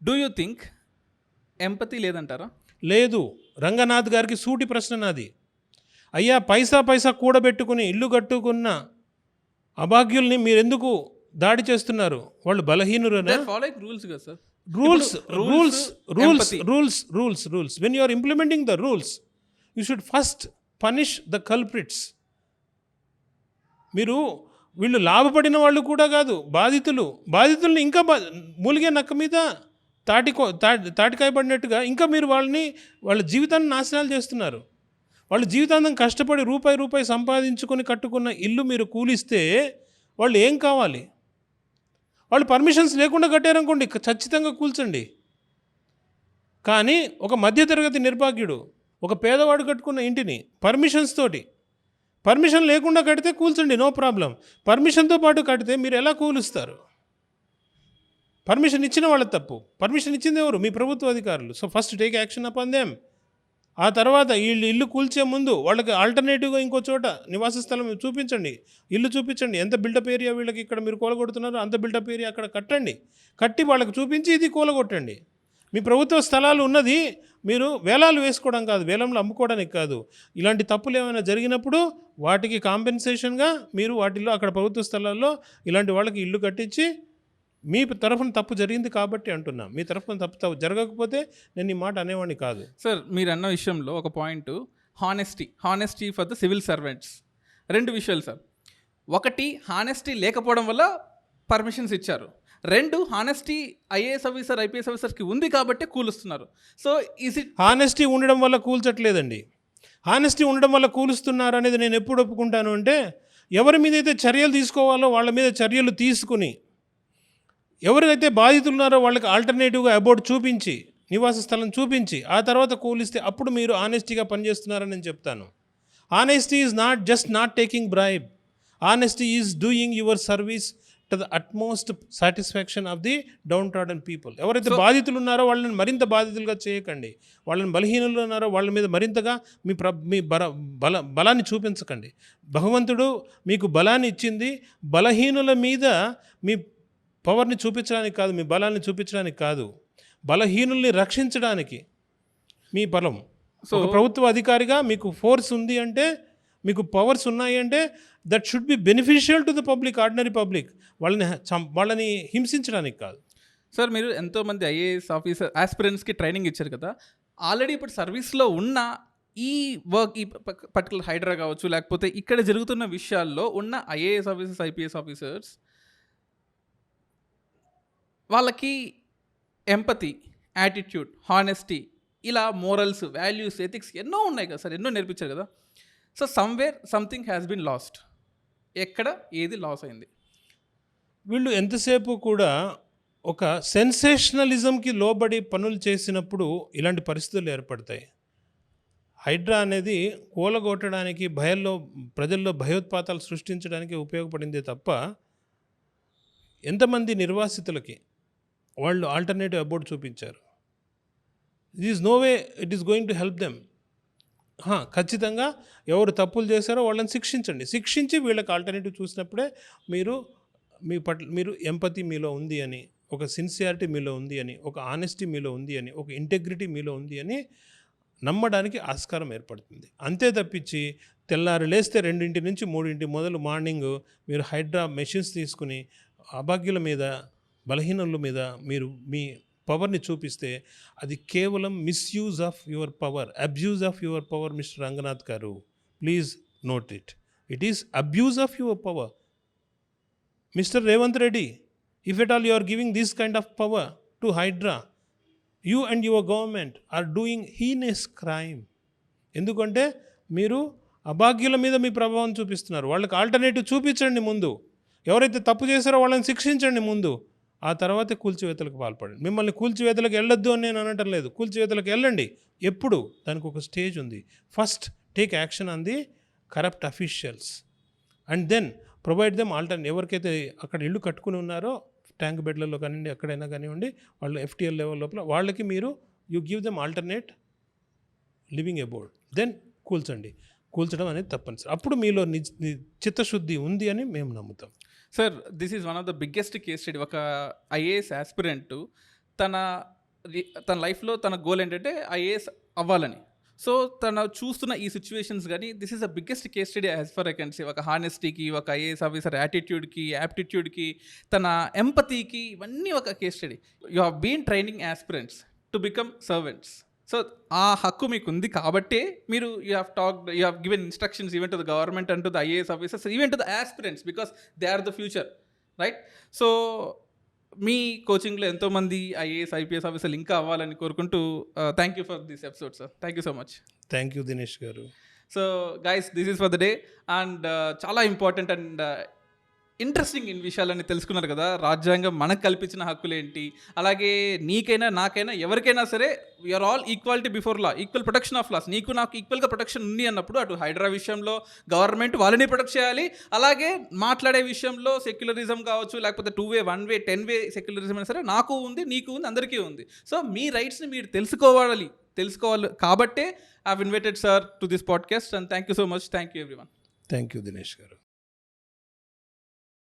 do you think empathy లేదంటారా? లేదు. రంగనాథ్ గారికి సూటి ప్రశ్న నాది. అయ్యా, పైసా కూడబెట్టుకుని ఇల్లు కట్టుకున్న అభాగ్యుల్ని మీరెందుకు దాడి చేస్తున్నారు? వాళ్ళు బలహీనురనా? ఫాలోయింగ్ రూల్స్ కదా sir. Rules. When you are implementing the rules, you should first punish the culprits. మీరు వీళ్ళు లాభపడిన వాళ్ళు కూడా కాదు, బాధితుల్ని ఇంకా మూలిగే నక్క మీద తాటికాయ పడినట్టుగా ఇంకా మీరు వాళ్ళ జీవితాన్ని నాశనాలు చేస్తున్నారు. వాళ్ళు జీవితాంతం కష్టపడి రూపాయి సంపాదించుకొని కట్టుకున్న ఇల్లు మీరు కూలిస్తే వాళ్ళు ఏం కావాలి? వాళ్ళు పర్మిషన్స్ లేకుండా కట్టారనుకోండి, ఖచ్చితంగా కూల్చండి. కానీ ఒక మధ్యతరగతి నిర్భాగ్యుడు, ఒక పేదవాడు కట్టుకున్న ఇంటిని పర్మిషన్ లేకుండా కడితే కూల్చండి, నో ప్రాబ్లం. పర్మిషన్తో పాటు కడితే మీరు ఎలా కూలుస్తారు? పర్మిషన్ ఇచ్చిన వాళ్ళ తప్పు. పర్మిషన్ ఇచ్చింది ఎవరు? మీ ప్రభుత్వ అధికారులు. So first take action upon them. ఆ తర్వాత ఇల్లు కూల్చే ముందు వాళ్ళకి ఆల్టర్నేటివ్గా ఇంకో చోట నివాస స్థలం ఇల్లు చూపించండి. ఎంత బిల్డప్ ఏరియా వీళ్ళకి ఇక్కడ మీరు కూలగొడుతున్నారో అంత బిల్డప్ ఏరియా అక్కడ కట్టి వాళ్ళకి చూపించి ఇది కూలగొట్టండి. మీ ప్రభుత్వ స్థలాలు ఉన్నది మీరు వేలాలు వేసుకోవడం కాదు, వేలంలో అమ్ముకోవడానికి కాదు. ఇలాంటి తప్పులు ఏమైనా జరిగినప్పుడు వాటికి కాంపెన్సేషన్గా మీరు వాటిల్లో అక్కడ ప్రభుత్వ స్థలాల్లో ఇలాంటి వాళ్ళకి ఇల్లు కట్టించి, మీ తరఫున తప్పు జరిగింది కాబట్టి అంటున్నా. మీ తరఫున తప్పు జరగకపోతే నేను ఈ మాట అనేవాడిని కాదు. సార్, మీరు అన్న విషయంలో ఒక point honesty for the civil servants. 2 విషయాలు సార్. ఒకటి, హానెస్టీ లేకపోవడం వల్ల పర్మిషన్స్ ఇచ్చారు. 2, హానెస్టీ ఐఏఎస్ ఆఫీసర్ ఐపీఎస్ ఆఫీసర్కి ఉంది కాబట్టి కూలుస్తున్నారు. సో హానెస్టీ ఉండడం వల్ల కూల్చట్లేదండి. హానెస్టీ ఉండడం వల్ల కూలుస్తున్నారు అనేది నేను ఎప్పుడు ఒప్పుకుంటాను అంటే, ఎవరి మీద అయితే చర్యలు తీసుకోవాలో వాళ్ళ మీద చర్యలు తీసుకుని, ఎవరైతే బాధితులున్నారో వాళ్ళకి ఆల్టర్నేటివ్గా అబౌట్ చూపించి నివాస స్థలం చూపించి ఆ తర్వాత కూలిస్తే అప్పుడు మీరు ఆనెస్టీగా పనిచేస్తున్నారని నేను చెప్తాను. Honesty is not just not taking bribe. Honesty is doing your service to the utmost satisfaction of the downtrodden people. ఎవరైతే బాధితులు ఉన్నారో వాళ్ళని మరింత బాధితులుగా చేయకండి. వాళ్ళని బలహీనులు ఉన్నారో వాళ్ళ మీద మరింతగా మీ బలాన్ని చూపించకండి. భగవంతుడు మీకు బలాన్ని ఇచ్చింది బలహీనుల మీద మీ పవర్ని చూపించడానికి కాదు, మీ బలాన్ని చూపించడానికి కాదు, బలహీనుల్ని రక్షించడానికి మీ బలం. సో ప్రభుత్వ అధికారిగా మీకు ఫోర్స్ ఉంది అంటే, మీకు పవర్స్ ఉన్నాయి అంటే that should be beneficial to the public, ordinary public. వాళ్ళని హింసించడానికి కాదు. సార్, మీరు ఎంతోమంది ఐఏఎస్ ఆఫీసర్ ఆస్పిరెంట్స్కి ట్రైనింగ్ ఇచ్చారు కదా. ఆల్రెడీ ఇప్పుడు సర్వీస్లో ఉన్న ఈ వర్క్, ఈ పర్టికులర్ హైడ్రా కావచ్చు, లేకపోతే ఇక్కడ జరుగుతున్న విషయాల్లో ఉన్న ఐఏఎస్ ఆఫీసర్స్, ఐపీఎస్ ఆఫీసర్స్ వాళ్ళకి ఎంపతి, యాటిట్యూడ్, హానెస్టీ, ఇలా మోరల్స్, వాల్యూస్, ఎథిక్స్ ఎన్నో ఉన్నాయి కదా సార్, ఎన్నో నేర్పించారు కదా. So somewhere something has been lost. ఎక్కడ ఏది లాస్ అయింది? వీళ్ళు ఎంతసేపు కూడా ఒక సెన్సేషనలిజంకి లోబడి పనులు చేసినప్పుడు ఇలాంటి పరిస్థితులు ఏర్పడతాయి. హైడ్రా అనేది కూలగొట్టడానికి, ప్రజల్లో భయోత్పాతాలు సృష్టించడానికి ఉపయోగపడిందే తప్ప ఎంతమంది నిర్వాసితులకి వాళ్ళు ఆల్టర్నేటివ్ అబౌట్ చూపించారు. It is no way it is going to help them. ఖచ్చితంగా ఎవరు తప్పులు చేశారో వాళ్ళని శిక్షించి వీళ్ళకి ఆల్టర్నేటివ్ చూసినప్పుడే మీరు ఎంపతి మీలో ఉంది అని, ఒక సిన్సియారిటీ మీలో ఉంది అని, ఒక ఆనెస్టీ మీలో ఉంది అని, ఒక ఇంటెగ్రిటీ మీలో ఉంది అని నమ్మడానికి ఆస్కారం ఏర్పడుతుంది. అంతే తప్పించి తెల్లారి లేస్తే 2 నుంచి 3 మొదలు మార్నింగ్ మీరు హైడ్రా మెషిన్స్ తీసుకుని అభాగ్యుల మీద, బలహీనుల మీద మీరు మీ పవర్ని చూపిస్తే అది కేవలం misuse of your power, abuse of your power. Mister Ranganath garu, please note it. It is abuse of your power. Mister Revanth Reddy, if at all you are giving this kind of power to HYDRAA, you and your government are doing heinous crime. ఎందుకంటే మీరు అభాగ్యుల మీద మీ ప్రభావం చూపిస్తున్నారు. వాళ్ళకి alternative చూపించండి ముందు. ఎవరైతే తప్పు చేశారో వాళ్ళని శిక్షించండి ముందు. ఆ తర్వాతే కూల్చివేతలకు పాల్పడండి. మిమ్మల్ని కూల్చివేతలకు వెళ్ళొద్దు అని నేను అనటం లేదు, కూల్చివేతలకు వెళ్ళండి. ఎప్పుడు దానికి ఒక స్టేజ్ ఉంది. First take action on the corrupt officials and then provide them alternative. ఎవరికైతే అక్కడ ఇల్లు కట్టుకుని ఉన్నారో ట్యాంక్ బెడ్లలో కానివ్వండి, ఎక్కడైనా కానివ్వండి, వాళ్ళు FTL లెవెల్ లోపల వాళ్ళకి మీరు you give them alternate living about, then కూల్చడం అనేది తప్పనిసరి. అప్పుడు మీలో చిత్తశుద్ధి ఉంది అని మేము నమ్ముతాం. Sir, this is one of the biggest case study. ఒక ఐఏఎస్ ఆస్పిరెంట్ తన లైఫ్లో తన గోల్ ఏంటంటే ఐఏఎస్ అవ్వాలని. సో తను చూస్తున్న ఈ సిచ్యువేషన్స్ కానీ this is the biggest case study as for I can say. ఒక హానెస్టీకి, ఒక ఐఏఎస్ ఆఫీసర్ యాటిట్యూడ్కి, యాప్టిట్యూడ్కి, తన ఎంపతీకి, ఇవన్నీ ఒక case study. You have been training aspirants to become servants. So ఆ హక్కు మీకు ఉంది కాబట్టే మీరు you have given instructions even to the government and to the IAS officers, even to the aspirants, because they are the future, right? So మీ కోచింగ్లో ఎంతోమంది IAS, IPS ఆఫీసర్లు ఇంకా అవ్వాలని కోరుకుంటూ thank you for this episode sir. Thank you so much. Thank you Dinesh garu. So guys, this is for the day. And చాలా important and interesting విషయాలని తెలుసుకున్నారు కదా. రాజ్యాంగం మనకు కల్పించిన హక్కులు ఏంటి, అలాగే నీకైనా, నాకైనా, ఎవరికైనా సరే we are all equality before law, equal protection of laws. నీకు నాకు ఈక్వల్గా ప్రొటెక్షన్ ఉంది అన్నప్పుడు అటు హైడ్రా విషయంలో గవర్నమెంట్ వాళ్ళని ప్రొటెక్ట్ చేయాలి, అలాగే మాట్లాడే విషయంలో సెక్యులరిజం కావచ్చు, లేకపోతే 2-way 1-way 10-way సెక్యులరిజం అయినా సరే నాకు ఉంది, నీకు ఉంది, అందరికీ ఉంది. సో మీ రైట్స్ని మీరు తెలుసుకోవాలి కాబట్టే I have invited sir to this podcast. And thank you so much. Thank you everyone. Thank you Dinesh గారు.